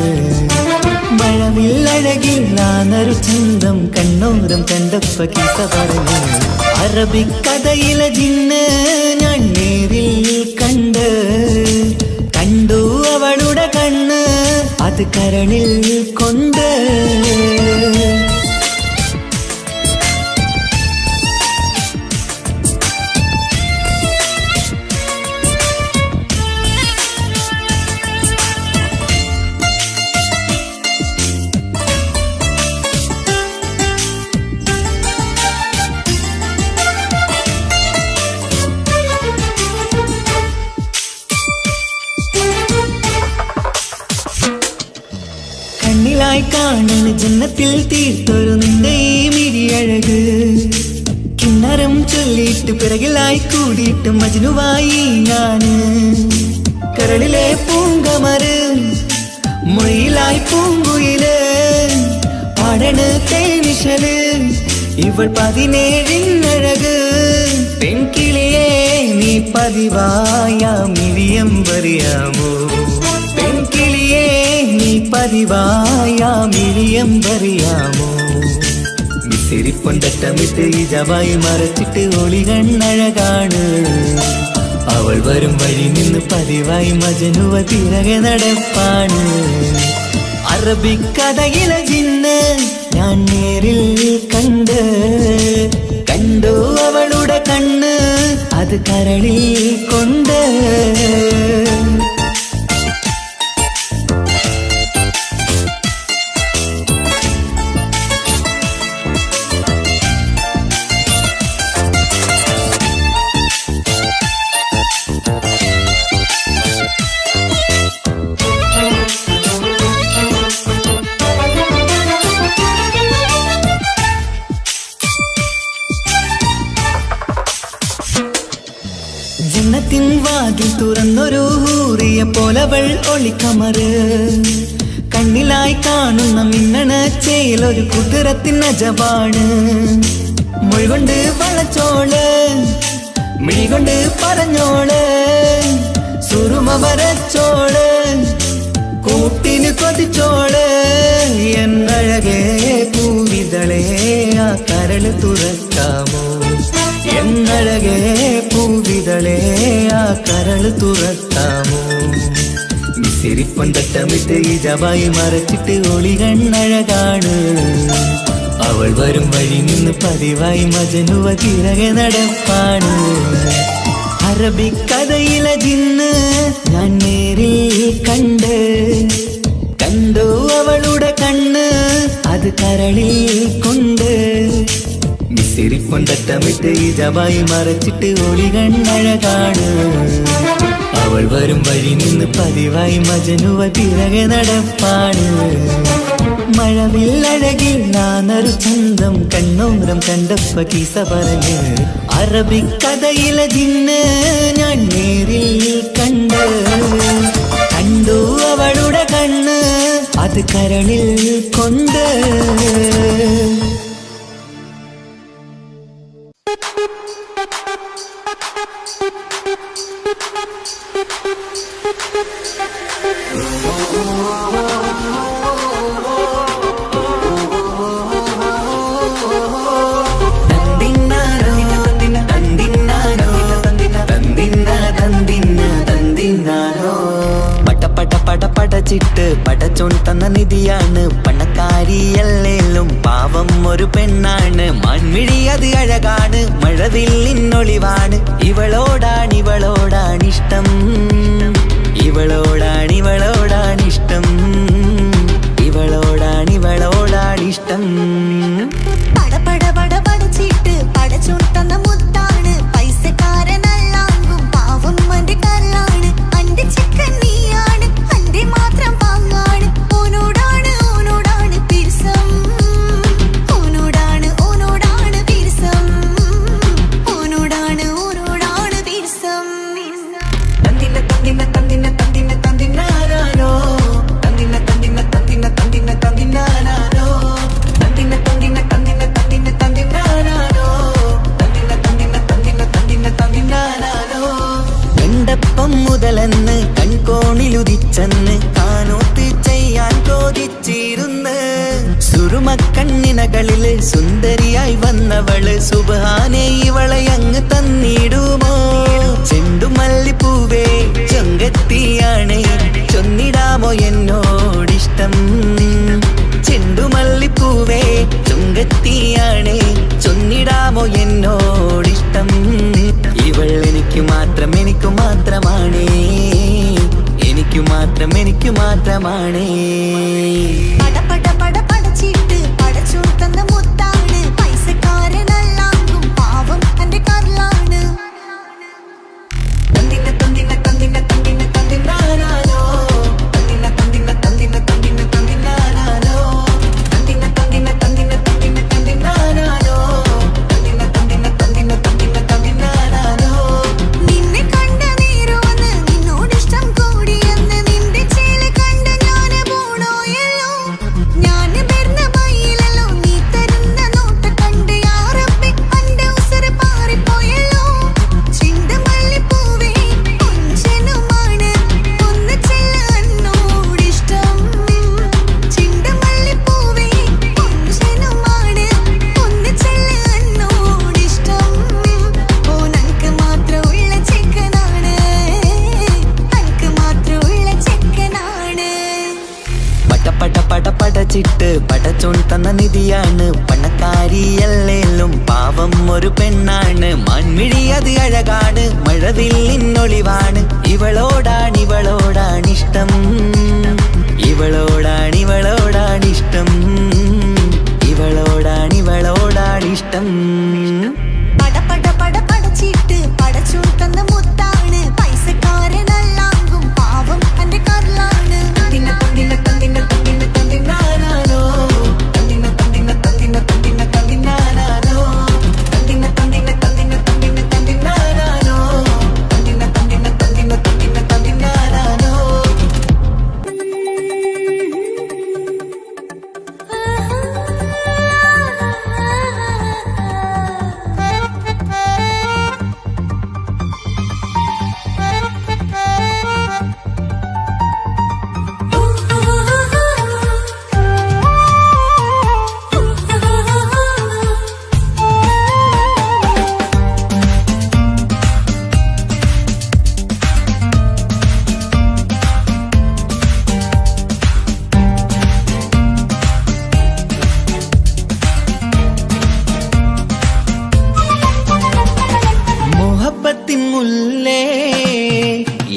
[SPEAKER 1] മഴവില്ലഴകില്ലാന്നൊരു ചന്തം കണ്ണോരം കണ്ടപ്പ കീസ പറഞ്ഞു അറബിക്കഥയിലെ ജിന്ന് ഞാൻ നേരിൽ കണ്ടു അവളുടെ കണ്ണ് അത് കരളിൽ കൊണ്ട് കണ്ണിലായി കാണുന്ന ജന്നത്തിൽ തീർത്തൊരു നിന്റെ ഈ മിഴിയഴക് കിന്നരം ചൊല്ലിയിട്ട് പിറകിലായി കൂടിയിട്ട് മജ്നുവായി ഞാന് കരളിലെ പൂങ്കമര് മൊഴിയിലായി പൂങ്കുയില് പാടണ് തേനിശല് ഇവൾ 17 പെൺകിളിയെ നീ പതിവായ മിഴിയം പറയാമോ പെൺകിളിയെ നീ പതിവായ മിഴിയം പറയാമോ മിസിരിപ്പൊണ്ടട്ടമിട്ട് ഇജമായി മറച്ചിട്ട് ഒളി കണ്ണഴകാണ് അവൾ വരും വഴി നിന്ന് പതിവായി മജനുവ പിറകെ നടപ്പാണ് അറബിക്കഥയിലെ ജിന്ന് ഞാൻ നേരിൽ കണ്ടു അവളുടെ കണ്ണ് അത് കരളിൽ കൊണ്ട് ജന്നത്തിൻ വാതിൽ തുറന്നൊരു ഹൂറിയ പോലവൾ ഒളിക്കമറ് കണ്ണിലായി കാണുന്ന മിന്നണ ചേലൊരു കുതിരത്തിൻ അജപാണ് മൊഴികൊണ്ട് വളച്ചോള് മിഴികൊണ്ട് പറഞ്ഞോള് സുറുമ വരച്ചോള് കൂട്ടിന് കൊതിച്ചോള് എന്നഴകേ പൂവിതളേ ആ കരള് തുറക്കാമോ എന്നഴകേ പൂവിതളേ ആ കരള് തുറക്കാമോ മിസിരിപ്പൊണ്ടട്ടമിട്ട് ഇജമായി മറച്ചിട്ട് ഒളി കണ്ണഴകാണ് അവൾ വരും വഴി നിന്ന് പതിവായി മജനുവ പിറകെ നടപ്പാണ് അറബിക്കഥയിലെ ജിന്ന് ഞാൻ നേരിൽ കണ്ടു അവളുടെ കണ്ണ് അത് കരളിൽ കൊണ്ട് മിസിരിപ്പൊണ്ടട്ടമിട്ട് ഇജമായി മറച്ചിട്ട് ഒളി കണ്ണഴകാണ് അവൾ വരും വഴി നിന്ന് പതിവായി മജനുവ പിറകെ നടപ്പാണ് മഴവില്ലഴകില്ലാന്നൊരു ചന്തം കണ്ണോരം കണ്ടപ്പ കീസ പറഞ്ഞ് അറബിക്കഥയിലെ ജിന്ന് ഞാൻ നേരിൽ കണ്ടു അവളുടെ കണ്ണ് അത് കരളിൽ കൊണ്ട് പടച്ചിട്ട് പടച്ചോൻ തന്ന നിധിയാണ് പണക്കാരിയല്ലേലും പാവം ഒരു പെണ്ണാണ് മൺമിഴി അത് അഴകാണ് മഴവില്ലിന്നൊളിവാണ് ഇവളോടാണിഷ്ടം ഇവളോടാണിഷ്ടം ഇവളോടാണിഷ്ടം
[SPEAKER 2] പടച്ചിട്ട് പടച്ചോൻ തന്ന മുത്താണ് പൈസക്കാരനല്ലാങ്കും പാവം അന്റെ കല്ലാണ് അന്റെ ചിക്കൻ നീയാണ് അന്റെ മാത്രം പാങ്ങാണ് ഓനോടാണ് പിരിസം ഓനോടാണ് പിരിസം ഓനോടാണ്
[SPEAKER 1] സുന്ദരിയായി വന്നവള് സുബ്ഹാനേ ഇവളെ അങ്ങ് തന്നിടുമോ ചെണ്ടുമല്ലിപ്പൂവേ ചൊങ്കത്തിയാണേ ചൊന്നിടാമോ എന്നോടിഷ്ടം ചെണ്ടുമല്ലിപ്പൂവേ ചുങ്കത്തിയാണേ ചൊന്നിടാമോ എന്നോടിഷ്ടം ഇവൾ എനിക്ക് മാത്രം എനിക്ക് മാത്രമാണേ എനിക്ക് മാത്രം എനിക്ക് മാത്രമാണേ
[SPEAKER 2] പട പട പട പടച്ചിട്ട് പടച്ചോൻ തന്ന മുത്താണ് പൈസക്കാരനല്ലാങ്കും പാവം എന്റെ കരളാണ്
[SPEAKER 1] തന്തിന തന്തിന തന്തിന തന്തിന തന്തിനാനാനോ തന്തിന തന്തിന തന്തിന തന്തിന തന്തിനാനാനോ തന്തിന തന്തിന തന്തിന തന്തിന തന്തിനാനാനോ തന്തിന തന്തിന തന്തിന തന്തിന തന്തിനാനാനോ
[SPEAKER 2] നിന്നെ കണ്ട നേരവന്ന് നിന്നോടിഷ്ടം കൂടിയെന്ന് നിന്റെ ചേല കണ്ട ഞാന് പോണോയല്ലോ ഞാന് വരുന്ന വഴിയിലല്ലോ നീ തരുന്ന നോട്ട കണ്ട് യാറപ്പി അന്റെ ഉസര പാറിപ്പോയല്ലോ ചെണ്ടുമല്ലിപ്പൂവേ കൊഞ്ചനുമാണ് ഒന്ന് ചെല്ല എന്നോടിഷ്ടം ചെണ്ടുമല്ലിപ്പൂവേ കൊഞ്ചനുമാണ് ഒന്ന് ചെല്ല എന്നോടിഷ്ടം ഓ നനക്ക് മാത്രമുള്ള ചെക്കനാണ് നനക്ക് മാത്രമുള്ള ചെക്കനാണ്
[SPEAKER 1] പട പട പട പടച്ചിട്ട് പടച്ചോൻ തന്ന നിധിയാണ് പണക്കാരിയല്ലേലും പാവം ഒരു പെണ്ണാണ് മൺമിഴി അത് അഴകാണ് മഴവില്ലിന്നൊളിവാണ് ഇവളോടാണിഷ്ടം ഇവളോടാണിഷ്ടം ഇവളോടാണിഷ്ടം
[SPEAKER 2] പട പട പട പടച്ചിട്ട് പടച്ചോൻ തന്ന മുത്താണ് പൈസക്കാരനല്ലാങ്കും പാവം എന്റെ കരളാണ്
[SPEAKER 1] തന്തിന തന്തിന തന്തിന തന്തിന തന്തിനാനാനോ തന്തിന തന്തിന തന്തിന തന്തിന തന്തിനാനാനോ തന്തിന തന്തിന തന്തിന തന്തിന തന്തിനാനാനോ തന്തിന തന്തിന തന്തിന തന്തിന തന്തിനാനാനോ മുഹബത്തിൻ മുല്ലേ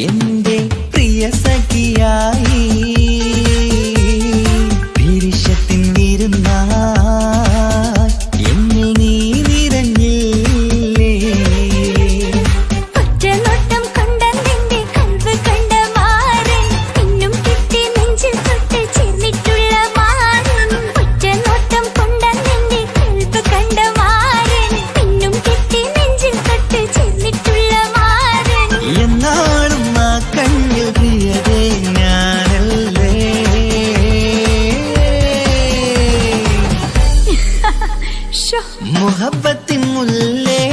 [SPEAKER 1] എന്റെ പ്രിയ സഖിയായി പിരിശത്തിൻ വിരുന്നായി എന്നിൽ നീ നിറഞ്ഞില്ലേ
[SPEAKER 2] ഒറ്റനോട്ടം കണ്ട നിന്റെ കൽവ് കണ്ട മാരൻ പിന്നും കിട്ടി നെഞ്ചിൽ തൊട്ട് ചേർന്നിട്ടുള്ള മാരൻ ഒറ്റനോട്ടം കൊണ്ട നിന്റെ കൽവ് കണ്ട മാരൻ പിന്നും കിട്ടി നെഞ്ചിൽ തൊട്ട് ചേർന്നിട്ടുള്ള മാരൻ
[SPEAKER 1] എന്നാളും ആ കണ്ണിൽ പ്രിയതേ ഞാനല്ലേ മുഹബത്തിൻ മുല്ലേ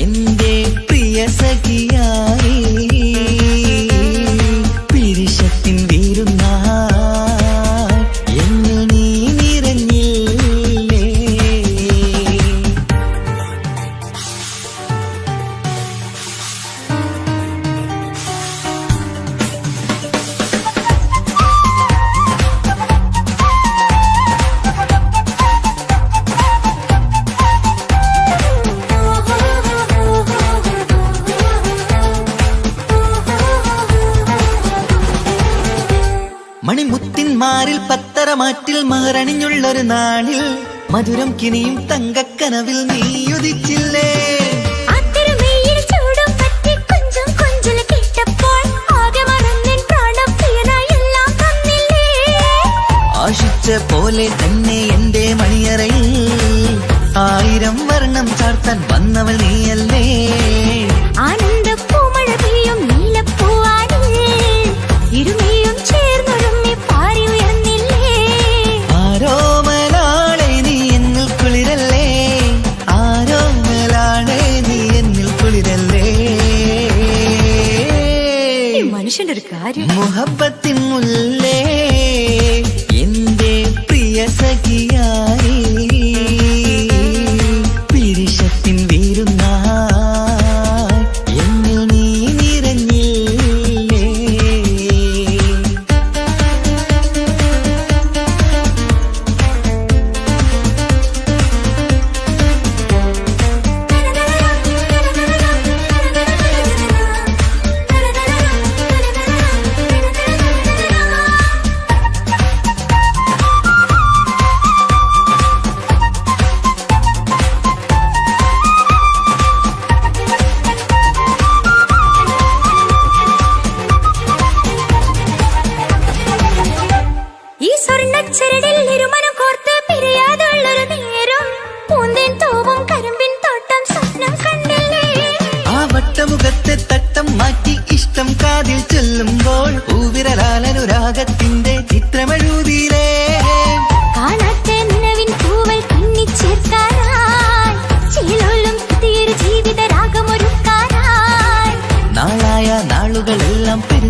[SPEAKER 1] എന്റെ പ്രിയ സഖിയായി പിരിശത്തിൻ വിരുന്നായി എന്നിൽ നീ നിറഞ്ഞില്ലേ മണിമുത്തിന്മാരിൽ പത്തരമാറ്റിൽ മഹറണിഞ്ഞുള്ളൊരു നാളിൽ മധുരം കിനിയും തങ്കക്കനവിൽ നീ ഉദിച്ചില്ലേ
[SPEAKER 2] അത്തരമേയിൽ ചൂടും പറ്റി കൊഞ്ചും കൊഞ്ചൽ കേട്ടപ്പോൾ ആകെ മറന്നിൻ പ്രാണം പ്രിയനായി എല്ലാം തന്നില്ലേ
[SPEAKER 1] ആശിച്ച പോലെ തന്നെ എന്റെ മണിയറയിൽ 1000 വർണ്ണം ചാർത്താൻ വന്നവൾ നീയല്ലേ
[SPEAKER 2] ആനന്ദ പൂമഴ പെയ്യും നീലപ്പൂവാനിൽ ഇരുമയും ചേർന്നൊരുമ്മി പാറി ഉയർന്നില്ലേ
[SPEAKER 1] ആരോമലാളെ നീ എന്നിൽ കുളിരല്ലേ ആരോമലാളെ നീ എന്നിൽ കുളിരല്ലേ
[SPEAKER 2] മനുഷ്യന്റെ ഒരു കാര്യം
[SPEAKER 1] മുഹബത്തിൻ മുല്ലേ എന്റെ പ്രിയ സഖിയായി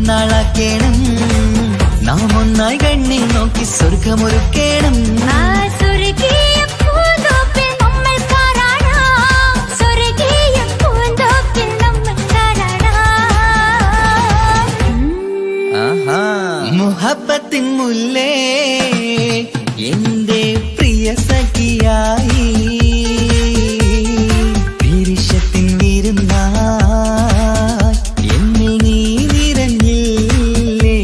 [SPEAKER 1] പെരുന്നാളാക്കേണം, നാം ഒന്നായി കണ്ണിൽ നോക്കി സ്വർഗമൊരുക്കേണം.
[SPEAKER 2] ആ സ്വർഗീയ പൂന്തോപ്പിൽ നമ്മൾ കാണാം, സ്വർഗീയ പൂന്തോപ്പിൽ നമ്മൾ കാണാം.
[SPEAKER 1] മുഹബത്തിൻ മുല്ലേ എന്റെ പ്രിയ സഖിയായി, വിരിശത്തിൻ വിരുന്നായി എന്നിൽ നീ നിറഞ്ഞില്ലേ.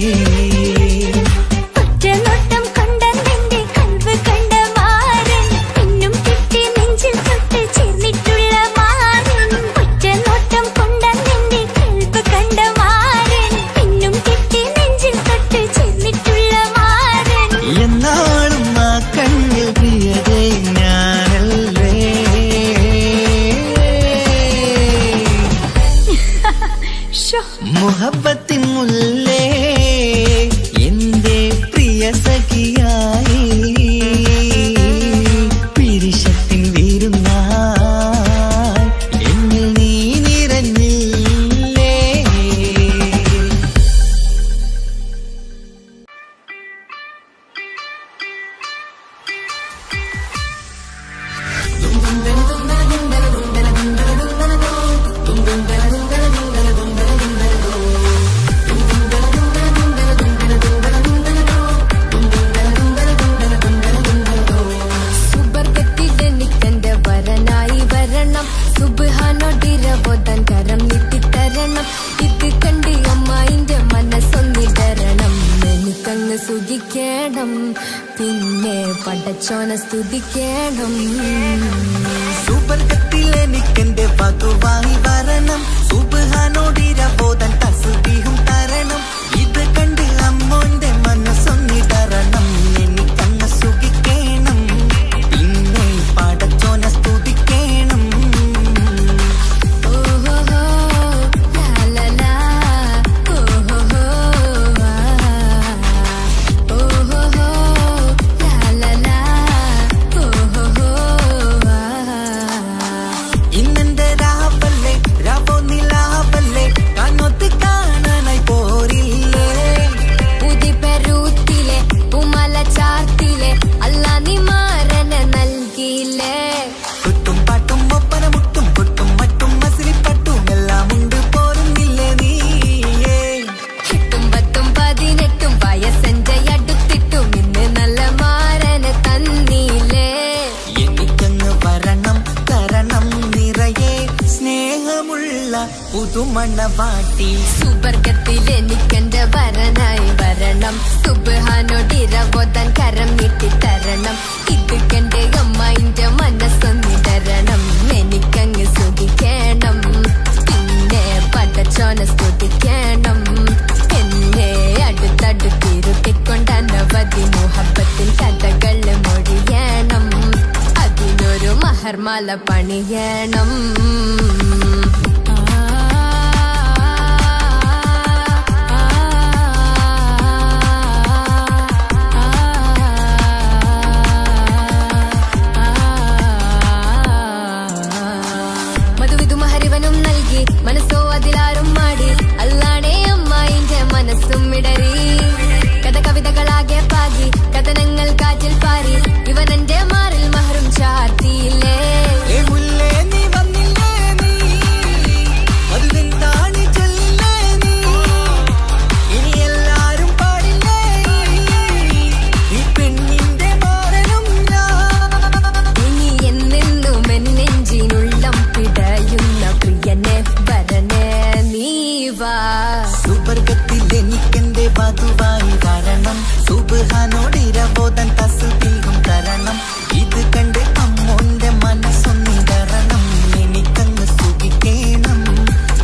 [SPEAKER 2] ഒറ്റനോട്ടം കൊണ്ട നിന്റെ കൽവ് കണ്ട മാരൻ, പിന്നും കിട്ടി നെഞ്ചിൽ തൊട്ട് ചേർന്നിട്ടുള്ള മാരൻ. ഒറ്റനോട്ടം കൊണ്ട നിന്റെ കൽവ് കണ്ട മാരൻ, പിന്നും കിട്ടി നെഞ്ചിൽ തൊട്ട് ചേർന്നിട്ടുള്ള മാരൻ.
[SPEAKER 1] എന്നാളും ആ കണ്ണിൽ പ്രിയതേ ഞാനല്ലേ. മുഹബത്തിൻ മുല്ലേ എന്റെ പ്രിയ സഖിയായി, പിരിശത്തിൻ വിരുന്നായി എന്നിൽ നീ നിറഞ്ഞില്ലേ.
[SPEAKER 6] സുബർഗത്തിലെനിക്കെന്റെ വരനായി വരണം, സുബ്ഹാനോടിരവോദൻ കരം നീട്ടിത്തരണം. ഇത് കണ്ട് അമ്മായിന്റെ മനസ്സൊന്നിടരണം, എനിക്കങ്ങ് സുഖിക്കണം, പിന്നെ പടച്ചോനെ സ്തുതിക്കണം.
[SPEAKER 1] സുബർഗത്തിൽ എനിക്കെന്റെ വധുവായി വരണം, സുബ്ഹാനോടിരവോദൻ തസ്ബീഹും തരണം. ഇത് കണ്ട് അമ്മോന്റെ മനസ്സൊന്നിടരണം, എനിക്കങ്ങ് സുഖിക്കണം, പിന്നെ പടച്ചോനെ സ്തുതിക്കണം.
[SPEAKER 6] ഓഹോഹോ ലാലലാ, ഓഹോഹോ ഓഹോഹോ ലാലലാ, ഓഹോഹോ.
[SPEAKER 1] ഇന്നെന്റെ രാവല്ലേ രാവോ നിലാവല്ലേ, കാണൊത്ത് കാണാനായി പോരില്ലേ.
[SPEAKER 6] ഉദിപെരൂത്തിലെ ഉമല ചാർത്തിലെ അല്ലാ നീ മാരനെ നൽകിയില്ലേ.
[SPEAKER 1] കുട്ടും പാട്ടും ഒപ്പന മുട്ടും പൊട്ടും മറ്റും മസിലിപ്പട്ടും എല്ലാം ഉണ്ട് പോരുന്നില്ലേ നീയേ.
[SPEAKER 6] 8 10 18 വയസ്സെന്റെ അടുത്തിട്ടും ഇന്ന് നല്ല മാരനെ തന്നില്ലേ.
[SPEAKER 1] എനിക്കങ്ങ് വരണം തരണം നിറയെ സ്നേഹമുള്ള പുതുമണവാട്ടി.
[SPEAKER 6] സുബർഗത്തിൽ എനിക്കെന്റെ വരനായി വരണം, സുബ്ഹാനോടിരവോദൻ കരം നീട്ടിത്തരണം. ഇത് കണ്ട് അമ്മായിന്റെ മനസ്സൊന്നിടരണം, എനിക്കങ്ങ് സുഖിക്കണം, പിന്നെ പടച്ചോനെ സ്തുതിക്കണം. എന്നെ അടുത്തടുത്തിരുത്തിക്കൊണ്ട് അനവധി മുഹബത്തിൻ കഥകൾ മൊഴിയണം, അതിനൊരു മഹർമാല പണിയണം. മധുവിധു മഹരിവനും നൽകി, മനസ്സോ അതിലാരും മാടി, അല്ലാണേ അമ്മായിന്റെ മനസ്സും ഇടറി. കഥ കവിതകളാകെ പാകി, കഥനങ്ങൾ കാറ്റിൽ പാറി, ഇവനെന്റെ മാറിൽ മഹറും ചാർത്തിയില്ലേ.
[SPEAKER 1] ഏ മുല്ലേ നീ വന്നില്ലേ നീ, മധുവെന്താണ് ചൊല്ലില്ലേ നീ, ഇനി എല്ലാരും പാടില്ലേ ഈ പെണ്ണിന്റെ മാറനും ഞാൻ.
[SPEAKER 6] ഇനി എന്നെന്നും എൻ നെഞ്ചിനുള്ളം പിടയുന്ന പ്രിയനെ വരനെ നീ വാ.
[SPEAKER 1] സുബർഗത്തിൽ എനിക്കെന്റെ വധുവായി വരണം, സുബ്ഹാനോടിരവോദൻ തസ്ബീഹും തരണം. ഇത് കണ്ട് അമ്മോന്റെ മനസ്സൊന്നിടരണം, എനിക്കങ്ങ് സുഖിക്കണം,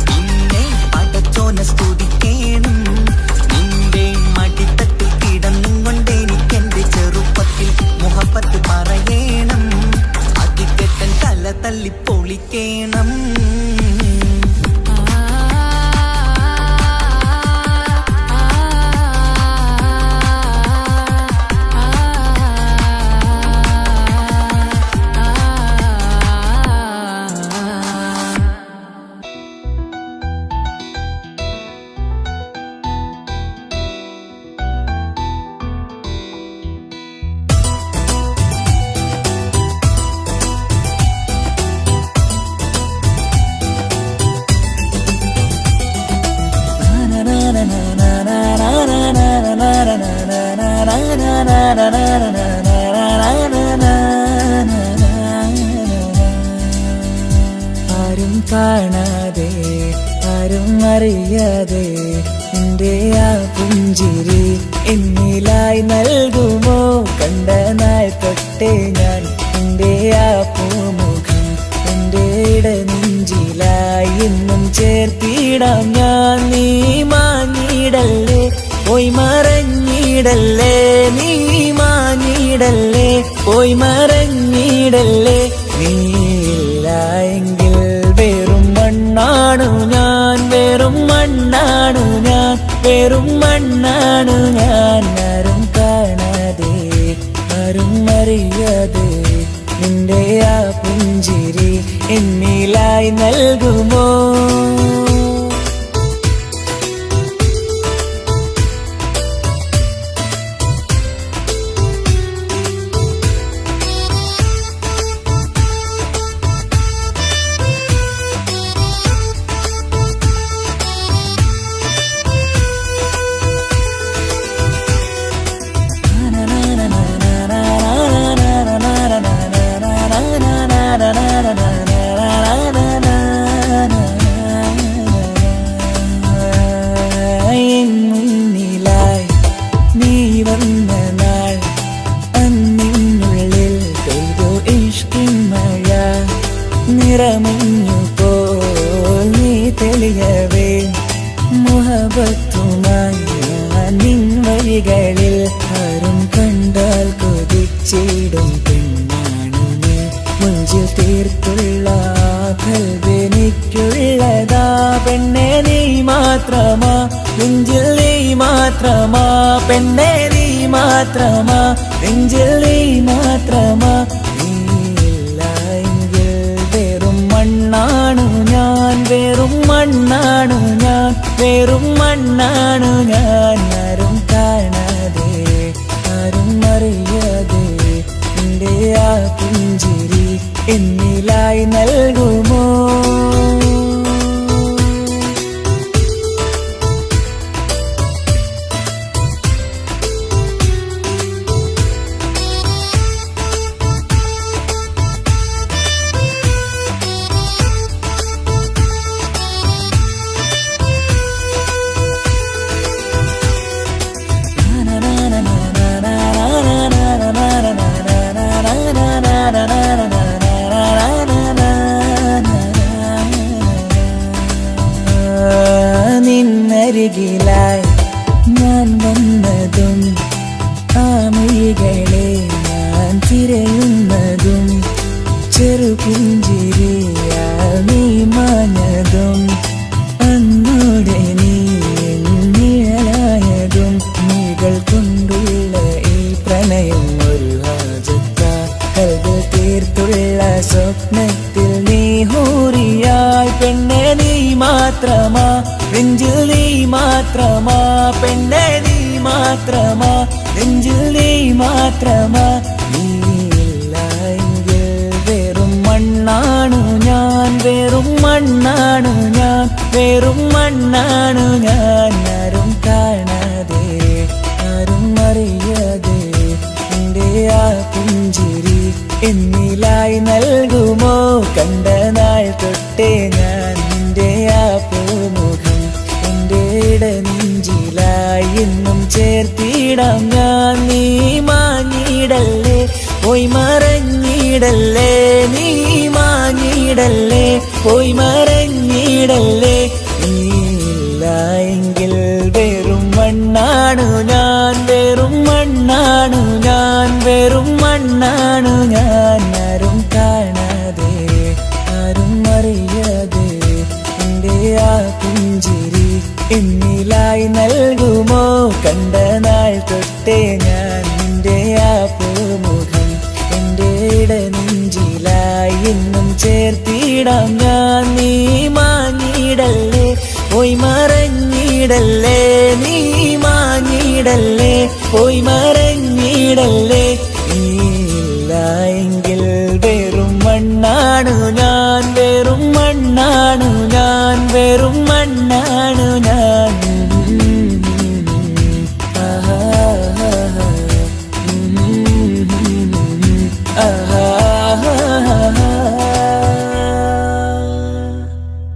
[SPEAKER 1] പിന്നെ പടച്ചോനെ സ്തുതിക്കണം. നിന്റെ മടിത്തട്ടിൽ കിടന്നും കൊണ്ട് എനിക്കെന്റെ ചെറുപ്പത്തിൽ മുഹബത്ത് പറയണം, അതിക്കെട്ടൻ തല തല്ലി പൊളിക്കണം. കാണാതെ ആരും അറിയാതെ നിന്റെ ആ പുഞ്ചിരി എന്നിലായി നൽകുമോ? കണ്ട നാൾ തൊട്ടേ ഞാൻ നിന്റെ ആ പൂമുഖം എന്റെ ഇടനെഞ്ചിലായി എന്നും ചേർത്തിടാം ഞാൻ. നീ മാഞ്ഞിടല്ലേ, പോയി മറഞ്ഞിടല്ലേ, നീ മാഞ്ഞിടല്ലേ, പോയി മറഞ്ഞിടല്ലേ. നീയില്ല എങ്കിൽ വെറും മണ്ണാണു ഞാൻ, വെറും മണ്ണാണു ഞാൻ, വെറും മണ്ണാണു ഞാൻ. ആരും കാണാതെ ആരും അറിയാതെ നിന്റെ ആ പുഞ്ചിരി എന്നിലായി നൽകുമോ? മുന്നിലായി നീ വന്ന നാൾ അന്നിനുള്ളിൽ പെയ്തു ഇഷ്കിൻ മഴ. നിറമഞ്ഞു പോൽ നീ തെളിയവേ മുഹബത്തുമായി ഞാൻ നിൻ വഴികളിൽ. ആരും കണ്ടാൽ കൊതിച്ചിടും പെണ്ണാണ് നീ, മുഞ്ചിൽ തീർത്തുള്ള കൽബെനിക്കുള്ളതാ. പെണ്ണെ നീ മാത്രമാ, നെഞ്ചിൽ നീ മാത്രമാ, പെണ്ണെ നീ മാത്രമാ, നെഞ്ചിൽ നീ മാത്രമാ. നീയില്ല എങ്കിൽ വെറും മണ്ണാണു ഞാൻ, വെറും മണ്ണാണു ഞാൻ, വെറും മണ്ണാണു ഞാൻ. ആരും കാണാതെ ആരും അറിയാതെ നിന്റെ ആ പുഞ്ചിരി എന്നിലായി നൽകുമോ? നിന്നരികിലായി ഞാൻ വന്നതും ആ മിഴികളെ ഞാൻ തിരയുന്നതും ചെറുപുഞ്ചിരിയാൽ നീ മാഞ്ഞതും അന്നോടെ നീ നിഴലായതും നീകൾ കൊണ്ടുള്ള ഈ പ്രണയം ഒരു ഹാജത്ത കൽബ് തീർത്തുള്ള സ്വപ്നത്തിൽ നീ ഹൂറിയായി. പെണ്ണെ നീ മാത്രമാ, നെഞ്ചിൽ നീ മാത്രമാ, പെണ്ണെ നീ മാത്രമാ, നെഞ്ചിൽ നീ മാത്രമാ. നീയില്ല എങ്കിൽ വെറും മണ്ണാണു ഞാൻ, വെറും മണ്ണാണു ഞാൻ, വെറും മണ്ണാണു ഞാൻ. ആരും കാണാതെ ആരും അറിയാതെ നിന്റെ ആ പുഞ്ചിരി എന്നിലായി നൽകുമോ? കണ്ട നാൾ തൊട്ടേ ഞാൻ നിന്റെ ആ പൂമുഖം എന്റെ ഇടനെഞ്ചിലായി എന്നും ചേർത്തിടാം ഞാൻ. നീ മാഞ്ഞിടല്ലേ, പോയി മറഞ്ഞിടല്ലേ, നീ മാഞ്ഞിടല്ലേ, പോയി മറഞ്ഞിടല്ലേ. നീയില്ല എങ്കിൽ വെറും മണ്ണാണു ഞാൻ, വെറും മണ്ണാണു ഞാൻ, വെറും മണ്ണാണു ഞാൻ. ആരും കാണാതെ ആരും അറിയാതെ നിന്റെ ആ പുഞ്ചിരി എന്നിലായി നൽകുമോ? കണ്ട നാൾ തൊട്ടേ ഞാൻ നിന്റെ ആ പൂമുഖം എന്റെ ഇടനെഞ്ചിലായി എന്നും ചേർത്തിടാം ഞാൻ. നീ മാഞ്ഞിടല്ലേ, പോയി മറഞ്ഞിടല്ലേ, നീ മാഞ്ഞിടല്ലേ, പോയി മറഞ്ഞിടല്ലേ. നീയില്ല എങ്കിൽ വെറും മണ്ണാണു ഞാൻ, വെറും മണ്ണാണു ഞാൻ, വെറും